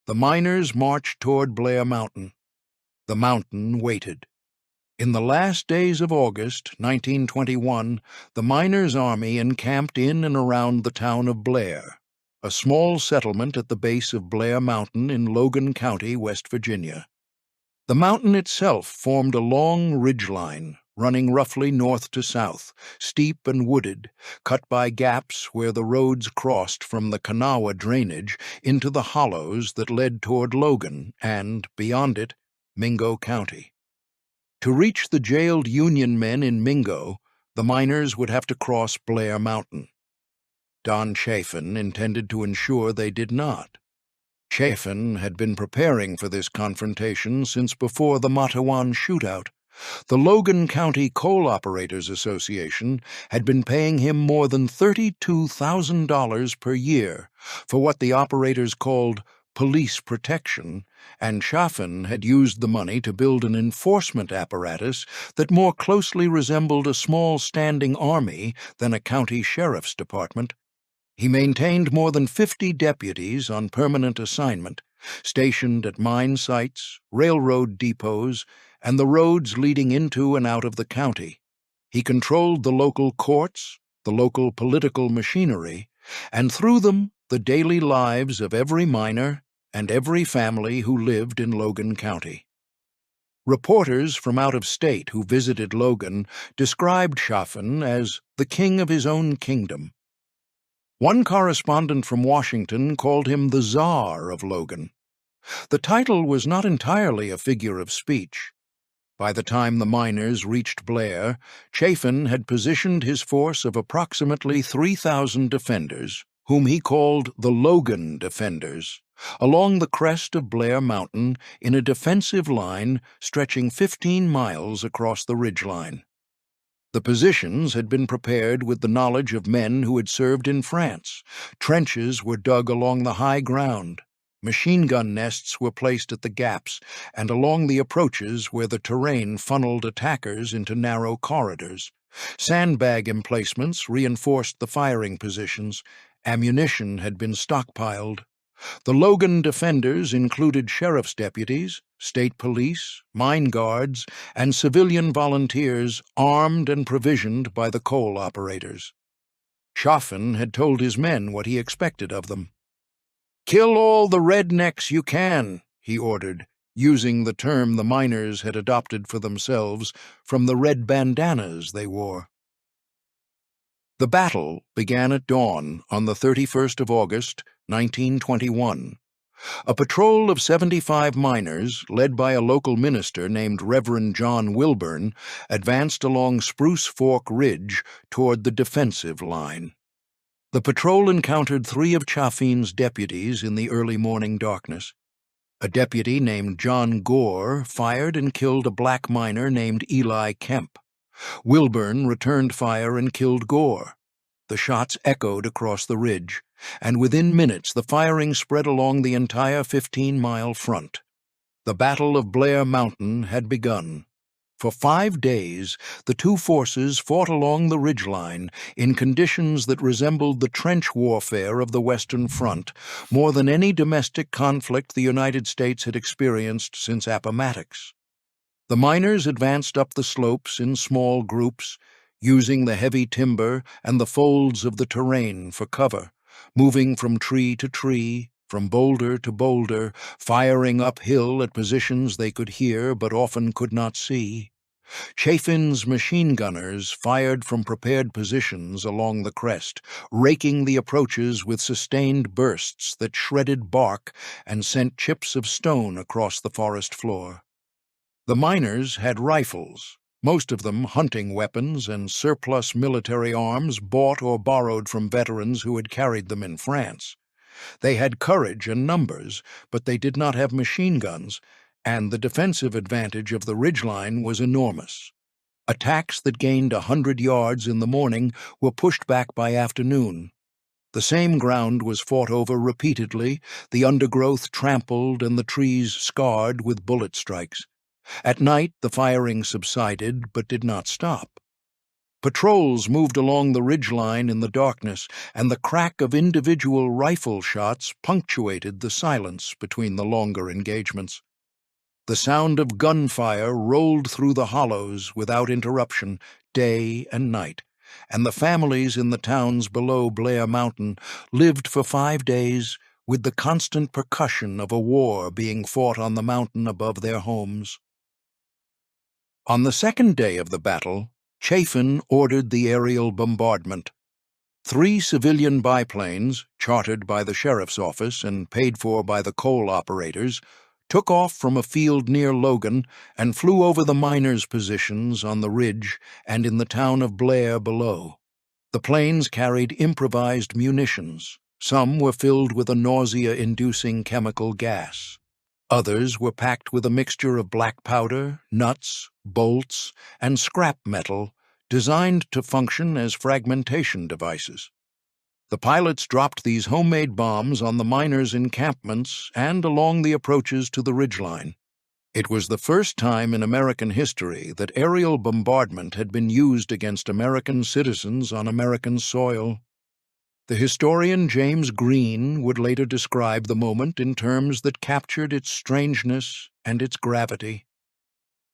The miners marched toward Blair Mountain. The mountain waited. In the last days of August 1921, the miners' army encamped in and around the town of Blair, a small settlement at the base of Blair Mountain in Logan County, West Virginia. The mountain itself formed a long ridgeline, running roughly north to south, steep and wooded, cut by gaps where the roads crossed from the Kanawha drainage into the hollows that led toward Logan and, beyond it, Mingo County. To reach the jailed Union men in Mingo, the miners would have to cross Blair Mountain. Don Chaffin intended to ensure they did not. Chaffin had been preparing for this confrontation since before the Matawan shootout. The Logan County Coal Operators Association had been paying him more than $32,000 per year for what the operators called police protection, and Chaffin had used the money to build an enforcement apparatus that more closely resembled a small standing army than a county sheriff's department. He maintained more than 50 deputies on permanent assignment, stationed at mine sites, railroad depots, and the roads leading into and out of the county. He controlled the local courts, the local political machinery, and through them the daily lives of every miner and every family who lived in Logan County. Reporters from out of state who visited Logan described Chaffin as the king of his own kingdom. One correspondent from Washington called him the Tsar of Logan. The title was not entirely a figure of speech. By the time the miners reached Blair, Chaffin had positioned his force of approximately 3,000 defenders, whom he called the Logan Defenders, along the crest of Blair Mountain in a defensive line stretching 15 miles across the ridgeline. The positions had been prepared with the knowledge of men who had served in France. Trenches were dug along the high ground. Machine gun nests were placed at the gaps and along the approaches where the terrain funneled attackers into narrow corridors. Sandbag emplacements reinforced the firing positions. Ammunition had been stockpiled. The Logan defenders included sheriff's deputies, state police, mine guards, and civilian volunteers armed and provisioned by the coal operators. Chaffin had told his men what he expected of them. "Kill all the rednecks you can," he ordered, using the term the miners had adopted for themselves from the red bandanas they wore. The battle began at dawn on the 31st of August, 1921. A patrol of 75 miners, led by a local minister named Reverend John Wilburn, advanced along Spruce Fork Ridge toward the defensive line. The patrol encountered 3 of Chaffin's deputies in the early morning darkness. A deputy named John Gore fired and killed a black miner named Eli Kemp. Wilburn returned fire and killed Gore. The shots echoed across the ridge, and within minutes the firing spread along the entire 15-mile front. The Battle of Blair Mountain had begun. For 5 days, the two forces fought along the ridgeline in conditions that resembled the trench warfare of the Western Front more than any domestic conflict the United States had experienced since Appomattox. The miners advanced up the slopes in small groups, using the heavy timber and the folds of the terrain for cover, moving from tree to tree, from boulder to boulder, firing uphill at positions they could hear but often could not see. Chaffin's machine gunners fired from prepared positions along the crest, raking the approaches with sustained bursts that shredded bark and sent chips of stone across the forest floor. The miners had rifles, most of them hunting weapons and surplus military arms bought or borrowed from veterans who had carried them in France. They had courage and numbers, but they did not have machine guns, and the defensive advantage of the ridgeline was enormous. Attacks that gained 100 yards in the morning were pushed back by afternoon. The same ground was fought over repeatedly, the undergrowth trampled and the trees scarred with bullet strikes. At night, the firing subsided but did not stop. Patrols moved along the ridgeline in the darkness, and the crack of individual rifle shots punctuated the silence between the longer engagements. The sound of gunfire rolled through the hollows without interruption, day and night, and the families in the towns below Blair Mountain lived for 5 days with the constant percussion of a war being fought on the mountain above their homes. On the second day of the battle, Chaffin ordered the aerial bombardment. 3 civilian biplanes, chartered by the sheriff's office and paid for by the coal operators, took off from a field near Logan and flew over the miners' positions on the ridge and in the town of Blair below. The planes carried improvised munitions. Some were filled with a nausea-inducing chemical gas. Others were packed with a mixture of black powder, nuts, bolts, and scrap metal designed to function as fragmentation devices. The pilots dropped these homemade bombs on the miners' encampments and along the approaches to the ridgeline. It was the first time in American history that aerial bombardment had been used against American citizens on American soil. The historian James Green would later describe the moment in terms that captured its strangeness and its gravity.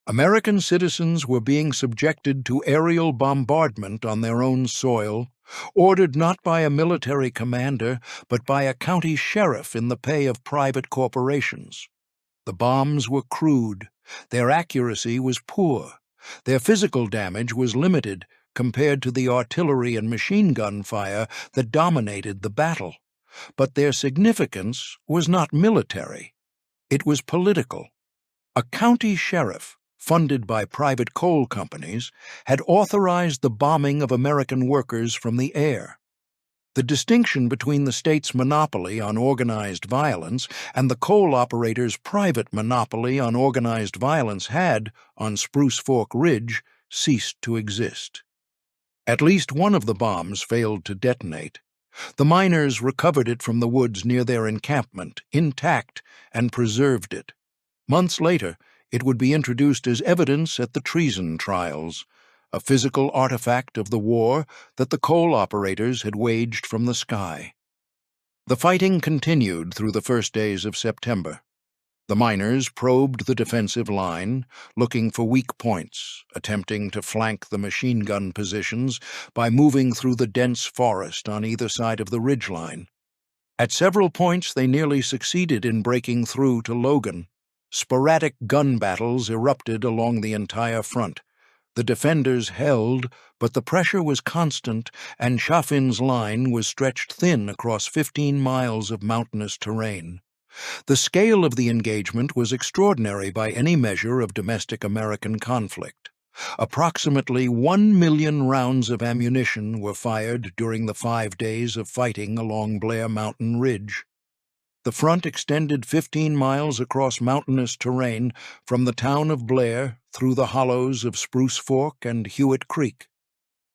American citizens were being subjected to aerial bombardment on their own soil, ordered not by a military commander, but by a county sheriff in the pay of private corporations. The bombs were crude, their accuracy was poor, their physical damage was limited compared to the artillery and machine gun fire that dominated the battle. But their significance was not military, it was political. A county sheriff, funded by private coal companies, had authorized the bombing of American workers from the air. The distinction between the state's monopoly on organized violence and the coal operators' private monopoly on organized violence had, on Spruce Fork Ridge, ceased to exist. At least one of the bombs failed to detonate. The miners recovered it from the woods near their encampment, intact, and preserved it. Months later, it would be introduced as evidence at the treason trials, a physical artifact of the war that the coal operators had waged from the sky. The fighting continued through the first days of September. The miners probed the defensive line, looking for weak points, attempting to flank the machine gun positions by moving through the dense forest on either side of the ridgeline. At several points they nearly succeeded in breaking through to Logan. Sporadic gun battles erupted along the entire front. The defenders held, but the pressure was constant, and Chaffin's line was stretched thin across 15 miles of mountainous terrain. The scale of the engagement was extraordinary by any measure of domestic American conflict. Approximately 1 million rounds of ammunition were fired during the 5 days of fighting along Blair Mountain Ridge. The front extended 15 miles across mountainous terrain from the town of Blair through the hollows of Spruce Fork and Hewitt Creek.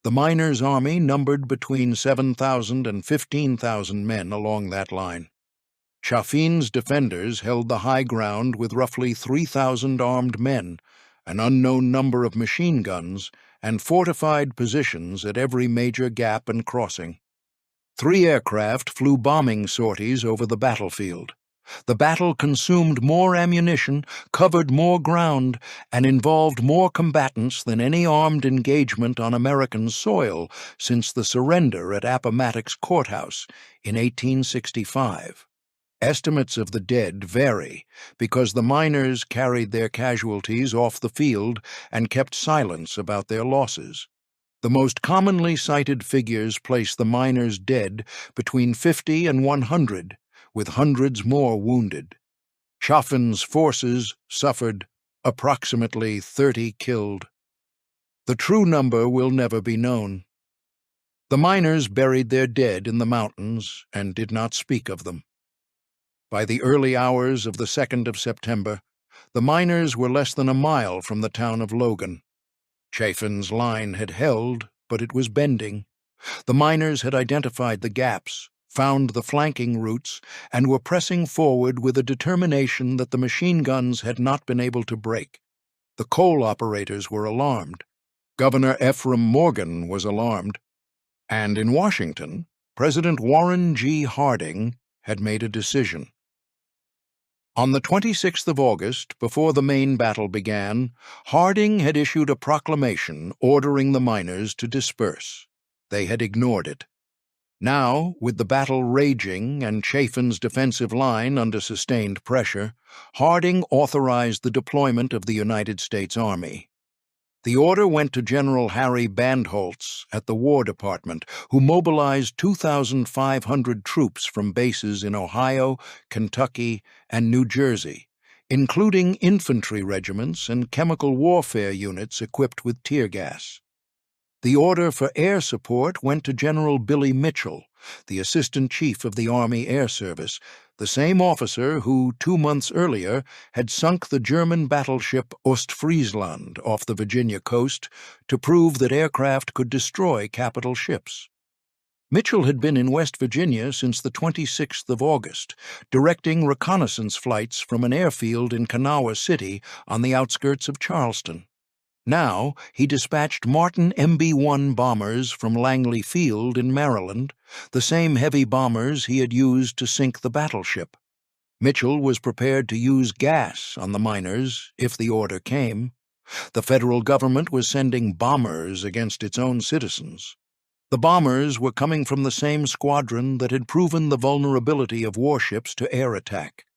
The miners' army numbered between 7,000 and 15,000 men along that line. Chaffin's defenders held the high ground with roughly 3,000 armed men, an unknown number of machine guns, and fortified positions at every major gap and crossing. 3 aircraft flew bombing sorties over the battlefield. The battle consumed more ammunition, covered more ground, and involved more combatants than any armed engagement on American soil since the surrender at Appomattox Courthouse in 1865. Estimates of the dead vary because the miners carried their casualties off the field and kept silence about their losses. The most commonly cited figures place the miners' dead between 50 and 100, with hundreds more wounded. Chaffin's forces suffered approximately 30 killed. The true number will never be known. The miners buried their dead in the mountains and did not speak of them. By the early hours of the 2nd of September, the miners were less than a mile from the town of Logan. Chaffin's line had held, but it was bending. The miners had identified the gaps, found the flanking routes, and were pressing forward with a determination that the machine guns had not been able to break. The coal operators were alarmed. Governor Ephraim Morgan was alarmed. And in Washington, President Warren G. Harding had made a decision. On the 26th of August, before the main battle began, Harding had issued a proclamation ordering the miners to disperse. They had ignored it. Now, with the battle raging and Chaffin's defensive line under sustained pressure, Harding authorized the deployment of the United States Army. The order went to General Harry Bandholtz at the War Department, who mobilized 2,500 troops from bases in Ohio, Kentucky, and New Jersey, including infantry regiments and chemical warfare units equipped with tear gas. The order for air support went to General Billy Mitchell, the Assistant Chief of the Army Air Service, the same officer who, 2 months earlier, had sunk the German battleship Ostfriesland off the Virginia coast to prove that aircraft could destroy capital ships. Mitchell had been in West Virginia since the 26th of August, directing reconnaissance flights from an airfield in Kanawha City on the outskirts of Charleston. Now he dispatched Martin MB-1 bombers from Langley Field in Maryland, the same heavy bombers he had used to sink the battleship. Mitchell was prepared to use gas on the miners if the order came. The federal government was sending bombers against its own citizens. The bombers were coming from the same squadron that had proven the vulnerability of warships to air attack,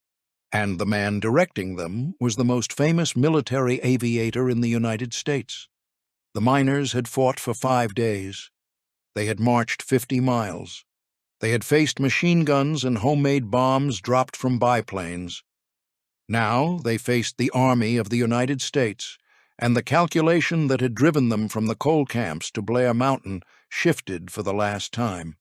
and the man directing them was the most famous military aviator in the United States. The miners had fought for 5 days. They had marched 50 miles. They had faced machine guns and homemade bombs dropped from biplanes. Now they faced the Army of the United States, and the calculation that had driven them from the coal camps to Blair Mountain shifted for the last time.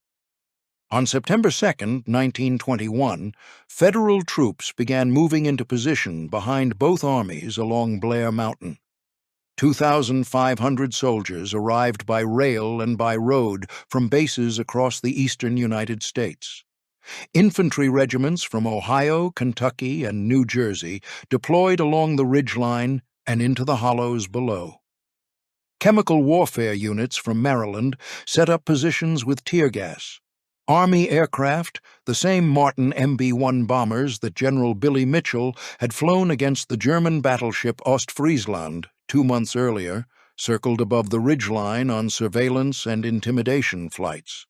On September 2, 1921, federal troops began moving into position behind both armies along Blair Mountain. 2,500 soldiers arrived by rail and by road from bases across the eastern United States. Infantry regiments from Ohio, Kentucky, and New Jersey deployed along the ridgeline and into the hollows below. Chemical warfare units from Maryland set up positions with tear gas. Army aircraft, the same Martin MB-1 bombers that General Billy Mitchell had flown against the German battleship Ostfriesland 2 months earlier, circled above the ridgeline on surveillance and intimidation flights.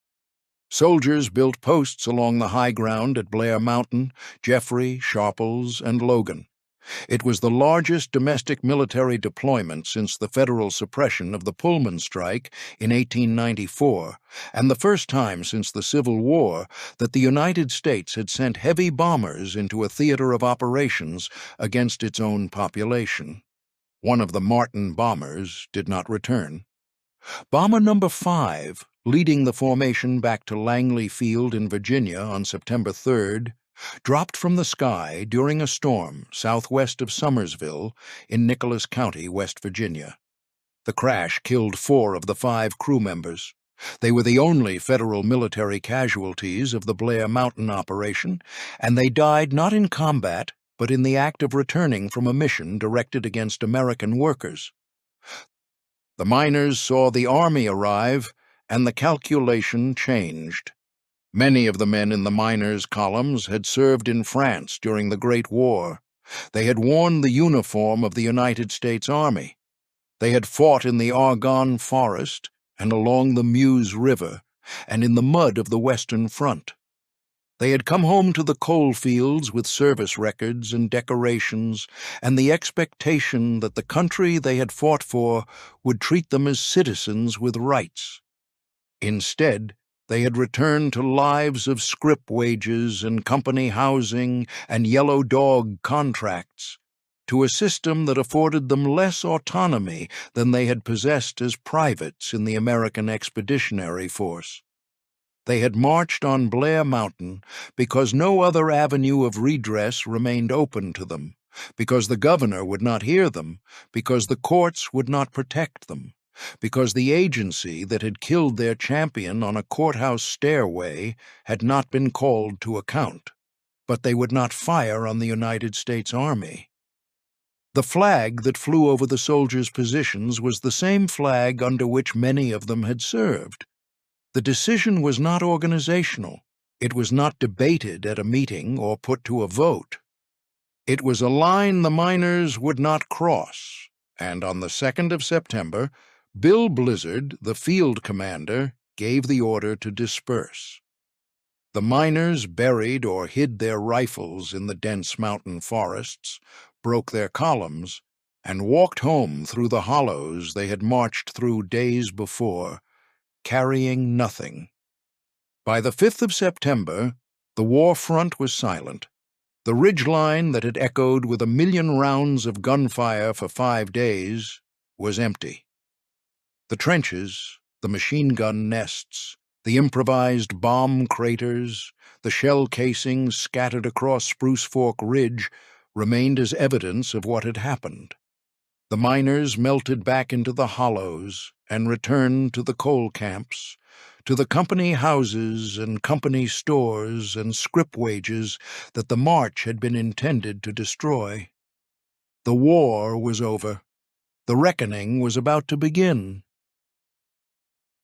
Soldiers built posts along the high ground at Blair Mountain, Jeffrey, Sharples, and Logan. It was the largest domestic military deployment since the federal suppression of the Pullman strike in 1894, and the first time since the Civil War that the United States had sent heavy bombers into a theater of operations against its own population. One of the Martin bombers did not return. Bomber number 5, leading the formation back to Langley Field in Virginia on September 3rd, dropped from the sky during a storm southwest of Summersville in Nicholas County, West Virginia. The crash killed 4 of the 5 crew members. They were the only federal military casualties of the Blair Mountain operation, and they died not in combat, but in the act of returning from a mission directed against American workers. The miners saw the Army arrive, and the calculation changed. Many of the men in the miners' columns had served in France during the Great War. They had worn the uniform of the United States Army. They had fought in the Argonne Forest and along the Meuse River and in the mud of the Western Front. They had come home to the coal fields with service records and decorations and the expectation that the country they had fought for would treat them as citizens with rights. Instead, they had returned to lives of scrip wages and company housing and yellow dog contracts, to a system that afforded them less autonomy than they had possessed as privates in the American Expeditionary Force. They had marched on Blair Mountain because no other avenue of redress remained open to them, because the governor would not hear them, because the courts would not protect them, because the agency that had killed their champion on a courthouse stairway had not been called to account. But they would not fire on the United States Army. The flag that flew over the soldiers' positions was the same flag under which many of them had served. The decision was not organizational. It was not debated at a meeting or put to a vote. It was a line the miners would not cross, and on the 2nd of September, Bill Blizzard, the field commander, gave the order to disperse. The miners buried or hid their rifles in the dense mountain forests, broke their columns, and walked home through the hollows they had marched through days before, carrying nothing. By the 5th of September, the war front was silent. The ridgeline that had echoed with 1 million rounds of gunfire for 5 days was empty. The trenches, the machine gun nests, the improvised bomb craters, the shell casings scattered across Spruce Fork Ridge remained as evidence of what had happened. The miners melted back into the hollows and returned to the coal camps, to the company houses and company stores and scrip wages that the march had been intended to destroy. The war was over. The reckoning was about to begin.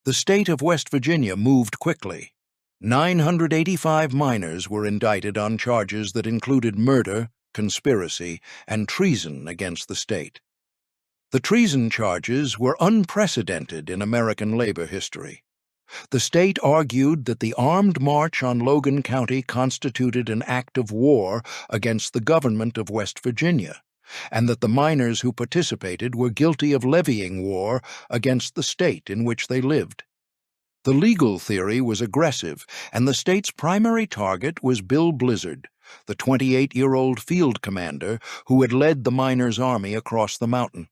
The state of West Virginia moved quickly. 985 miners were indicted on charges that included murder, conspiracy, and treason against the state. The treason charges were unprecedented in American labor history. The state argued that the armed march on Logan County constituted an act of war against the government of West Virginia, and that the miners who participated were guilty of levying war against the state in which they lived. The legal theory was aggressive, and the state's primary target was Bill Blizzard, the 28-year-old field commander who had led the miners' army across the mountain.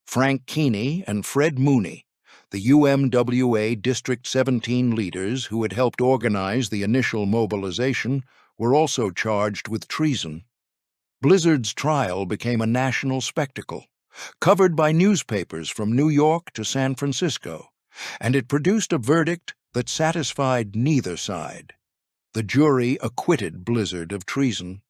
Frank Keeney and Fred Mooney, the UMWA District 17 leaders who had helped organize the initial mobilization, were also charged with treason. Blizzard's trial became a national spectacle, covered by newspapers from New York to San Francisco, and it produced a verdict that satisfied neither side. The jury acquitted Blizzard of treason.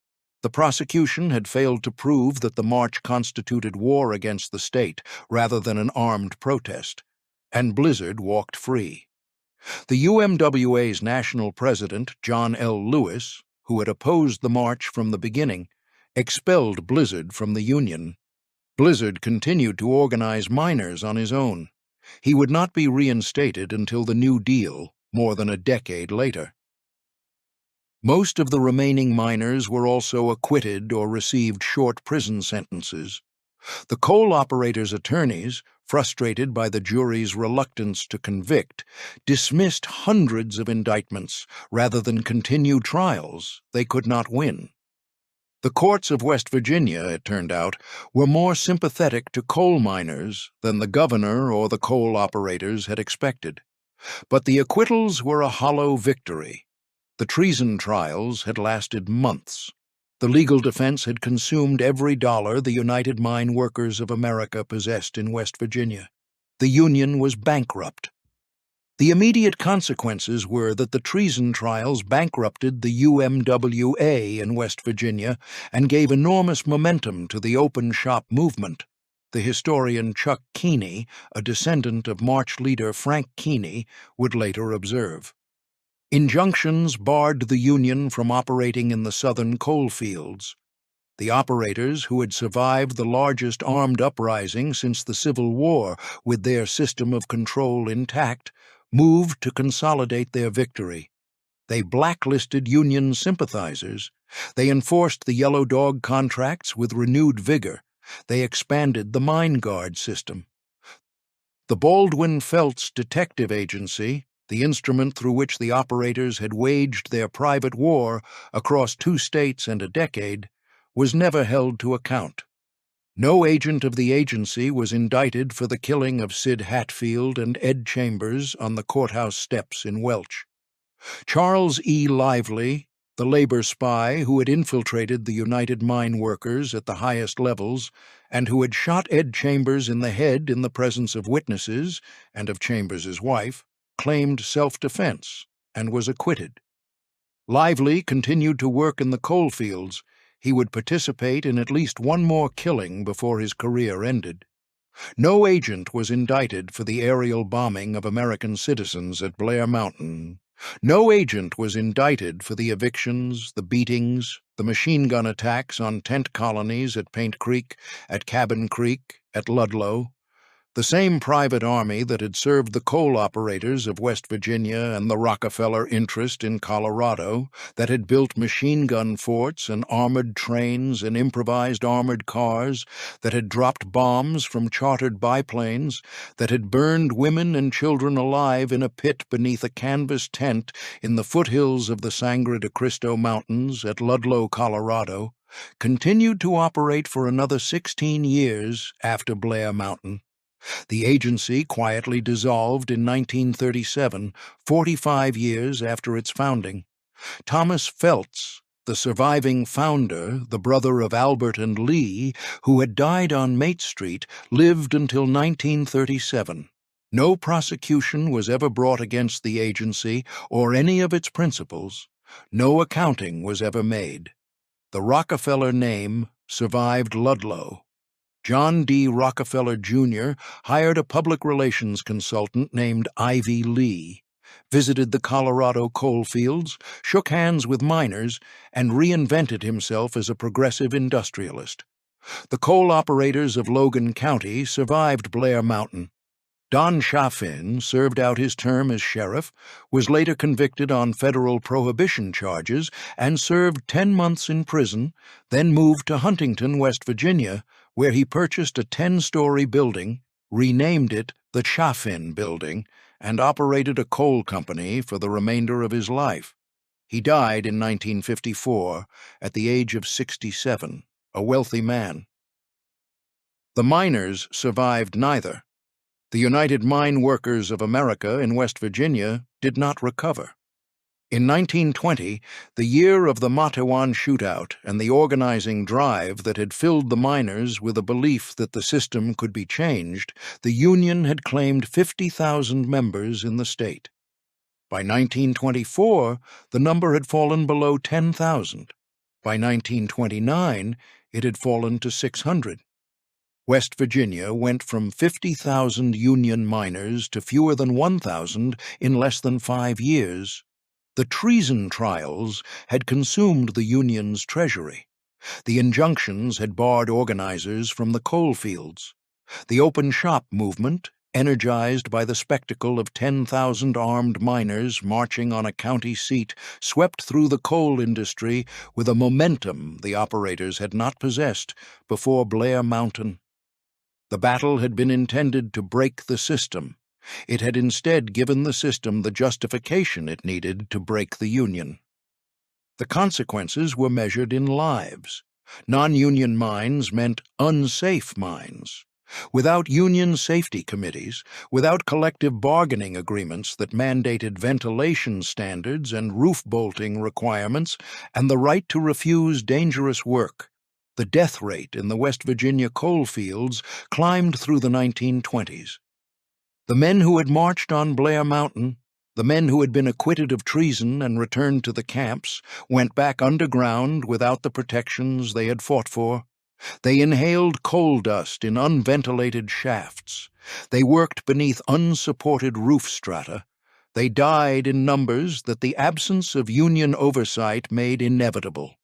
The prosecution had failed to prove that the march constituted war against the state rather than an armed protest, and Blizzard walked free. The UMWA's national president, John L. Lewis, who had opposed the march from the beginning, expelled Blizzard from the Union. Blizzard continued to organize miners on his own. He would not be reinstated until the New Deal, more than a decade later. Most of the remaining miners were also acquitted or received short prison sentences. The coal operators' attorneys, frustrated by the jury's reluctance to convict, dismissed hundreds of indictments rather than continue trials they could not win. The courts of West Virginia, it turned out, were more sympathetic to coal miners than the governor or the coal operators had expected. But the acquittals were a hollow victory. The treason trials had lasted months. The legal defense had consumed every dollar the United Mine Workers of America possessed in West Virginia. The Union was bankrupt. The immediate consequences were that the treason trials bankrupted the UMWA in West Virginia and gave enormous momentum to the open shop movement. The historian Chuck Keeney, a descendant of March leader Frank Keeney, would later observe. Injunctions barred the Union from operating in the southern coal fields. The operators, who had survived the largest armed uprising since the Civil War with their system of control intact, moved to consolidate their victory. They blacklisted Union sympathizers. They enforced the Yellow Dog contracts with renewed vigor. They expanded the mine guard system. The Baldwin Felts Detective Agency, the instrument through which the operators had waged their private war across 2 states and a decade, was never held to account. No agent of the agency was indicted for the killing of Sid Hatfield and Ed Chambers on the courthouse steps in Welch. Charles E. Lively, the labor spy who had infiltrated the United Mine Workers at the highest levels and who had shot Ed Chambers in the head in the presence of witnesses and of Chambers's wife, claimed self-defense and was acquitted. Lively continued to work in the coal fields. He would participate in at least one more killing before his career ended. No agent was indicted for the aerial bombing of American citizens at Blair Mountain. No agent was indicted for the evictions, the beatings, the machine gun attacks on tent colonies at Paint Creek, at Cabin Creek, at Ludlow. The same private army that had served the coal operators of West Virginia and the Rockefeller interest in Colorado, that had built machine gun forts and armored trains and improvised armored cars, that had dropped bombs from chartered biplanes, that had burned women and children alive in a pit beneath a canvas tent in the foothills of the Sangre de Cristo Mountains at Ludlow, Colorado, continued to operate for another 16 years after Blair Mountain. The agency quietly dissolved in 1937, 45 years after its founding. Thomas Felts, the surviving founder, the brother of Albert and Lee, who had died on Mate Street, lived until 1937. No prosecution was ever brought against the agency or any of its principals. No accounting was ever made. The Rockefeller name survived Ludlow. John D. Rockefeller, Jr. hired a public relations consultant named Ivy Lee, visited the Colorado coal fields, shook hands with miners, and reinvented himself as a progressive industrialist. The coal operators of Logan County survived Blair Mountain. Don Chaffin served out his term as sheriff, was later convicted on federal prohibition charges, and served 10 months in prison, then moved to Huntington, West Virginia, where he purchased a 10-story building, renamed it the Chaffin Building, and operated a coal company for the remainder of his life. He died in 1954 at the age of 67, a wealthy man. The miners survived neither. The United Mine Workers of America in West Virginia did not recover. In 1920, the year of the Matewan shootout and the organizing drive that had filled the miners with a belief that the system could be changed, the Union had claimed 50,000 members in the state. By 1924, the number had fallen below 10,000. By 1929, it had fallen to 600. West Virginia went from 50,000 Union miners to fewer than 1,000 in less than 5 years. The treason trials had consumed the Union's treasury. The injunctions had barred organizers from the coal fields. The open shop movement, energized by the spectacle of 10,000 armed miners marching on a county seat, swept through the coal industry with a momentum the operators had not possessed before Blair Mountain. The battle had been intended to break the system. It had instead given the system the justification it needed to break the Union. The consequences were measured in lives. Non-union mines meant unsafe mines. Without union safety committees, without collective bargaining agreements that mandated ventilation standards and roof bolting requirements, and the right to refuse dangerous work, the death rate in the West Virginia coal fields climbed through the 1920s. The men who had marched on Blair Mountain, the men who had been acquitted of treason and returned to the camps, went back underground without the protections they had fought for. They inhaled coal dust in unventilated shafts. They worked beneath unsupported roof strata. They died in numbers that the absence of Union oversight made inevitable,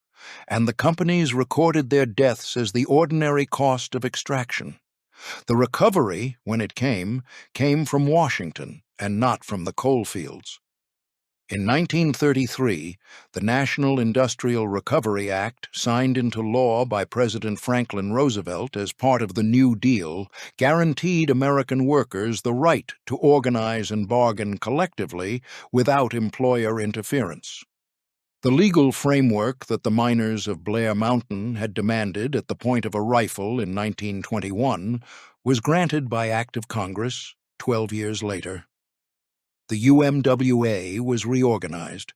and the companies recorded their deaths as the ordinary cost of extraction. The recovery, when it came from Washington and not from the coal fields. In 1933, the National Industrial Recovery Act, signed into law by President Franklin Roosevelt as part of the New Deal, guaranteed American workers the right to organize and bargain collectively without employer interference. The legal framework that the miners of Blair Mountain had demanded at the point of a rifle in 1921 was granted by Act of Congress 12 years later. The UMWA was reorganized.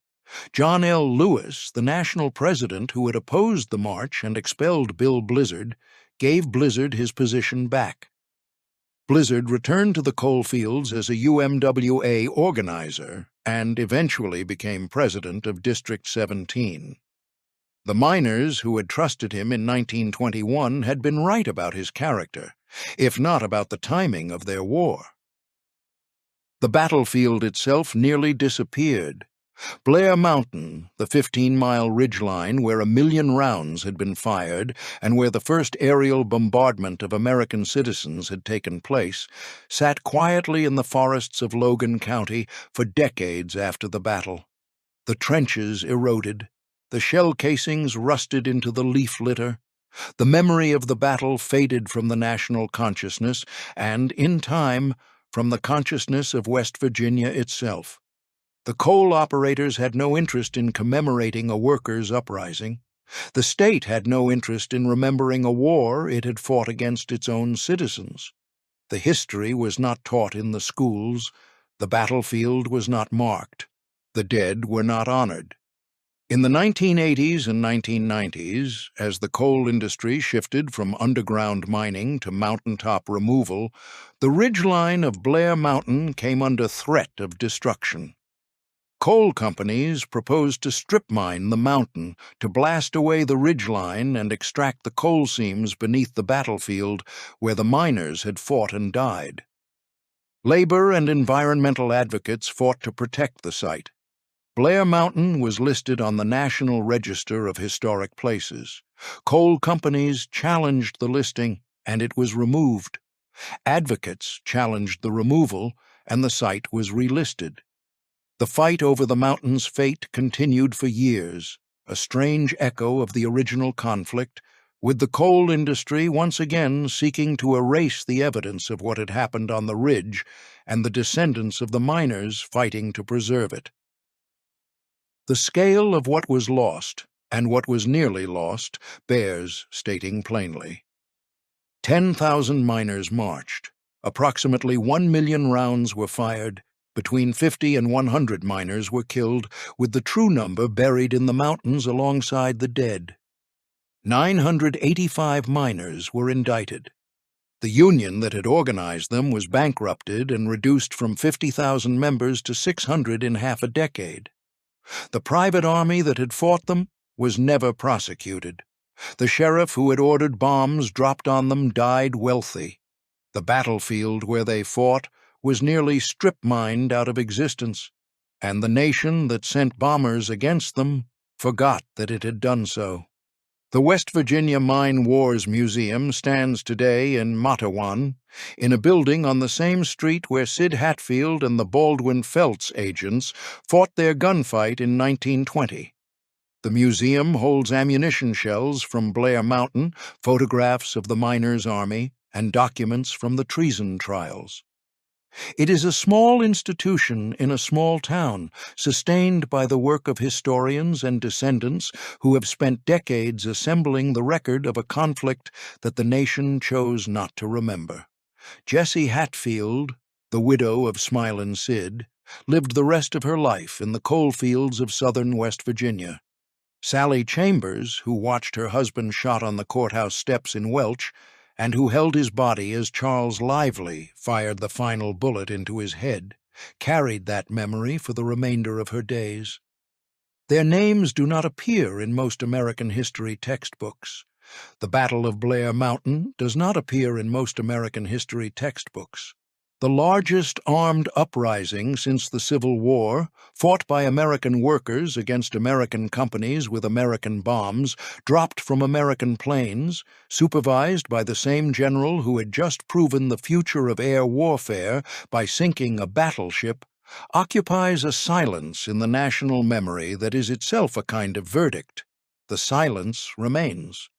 John L. Lewis, the national president who had opposed the march and expelled Bill Blizzard, gave Blizzard his position back. Blizzard returned to the coal fields as a UMWA organizer and eventually became president of District 17. The miners who had trusted him in 1921 had been right about his character, if not about the timing of their war. The battlefield itself nearly disappeared. Blair Mountain, the 15-mile ridgeline where 1 million rounds had been fired and where the first aerial bombardment of American citizens had taken place, sat quietly in the forests of Logan County for decades after the battle. The trenches eroded, the shell casings rusted into the leaf litter. The memory of the battle faded from the national consciousness and, in time, from the consciousness of West Virginia itself. The coal operators had no interest in commemorating a workers' uprising. The state had no interest in remembering a war it had fought against its own citizens. The history was not taught in the schools. The battlefield was not marked. The dead were not honored. In the 1980s and 1990s, as the coal industry shifted from underground mining to mountaintop removal, the ridgeline of Blair Mountain came under threat of destruction. Coal companies proposed to strip mine the mountain to blast away the ridgeline and extract the coal seams beneath the battlefield where the miners had fought and died. Labor and environmental advocates fought to protect the site. Blair Mountain was listed on the National Register of Historic Places. Coal companies challenged the listing, and it was removed. Advocates challenged the removal, and the site was relisted. The fight over the mountain's fate continued for years, a strange echo of the original conflict, with the coal industry once again seeking to erase the evidence of what had happened on the ridge and the descendants of the miners fighting to preserve it. The scale of what was lost, and what was nearly lost, bears stating plainly. 10,000 miners marched. Approximately 1 million rounds were fired. Between 50 and 100 miners were killed, with the true number buried in the mountains alongside the dead. 985 miners were indicted. The union that had organized them was bankrupted and reduced from 50,000 members to 600 in half a decade. The private army that had fought them was never prosecuted. The sheriff who had ordered bombs dropped on them died wealthy. The battlefield where they fought was nearly strip-mined out of existence, and the nation that sent bombers against them forgot that it had done so. The West Virginia Mine Wars Museum stands today in Matawan, in a building on the same street where Sid Hatfield and the Baldwin Felts agents fought their gunfight in 1920. The museum holds ammunition shells from Blair Mountain, photographs of the miners' army, and documents from the treason trials. It is a small institution in a small town, sustained by the work of historians and descendants who have spent decades assembling the record of a conflict that the nation chose not to remember. Jessie Hatfield, the widow of Smilin' Sid, lived the rest of her life in the coal fields of southern West Virginia. Sally Chambers, who watched her husband shot on the courthouse steps in Welch, and who held his body as Charles Lively fired the final bullet into his head, carried that memory for the remainder of her days. Their names do not appear in most American history textbooks. The Battle of Blair Mountain does not appear in most American history textbooks. The largest armed uprising since the Civil War, fought by American workers against American companies with American bombs, dropped from American planes, supervised by the same general who had just proven the future of air warfare by sinking a battleship, occupies a silence in the national memory that is itself a kind of verdict. The silence remains.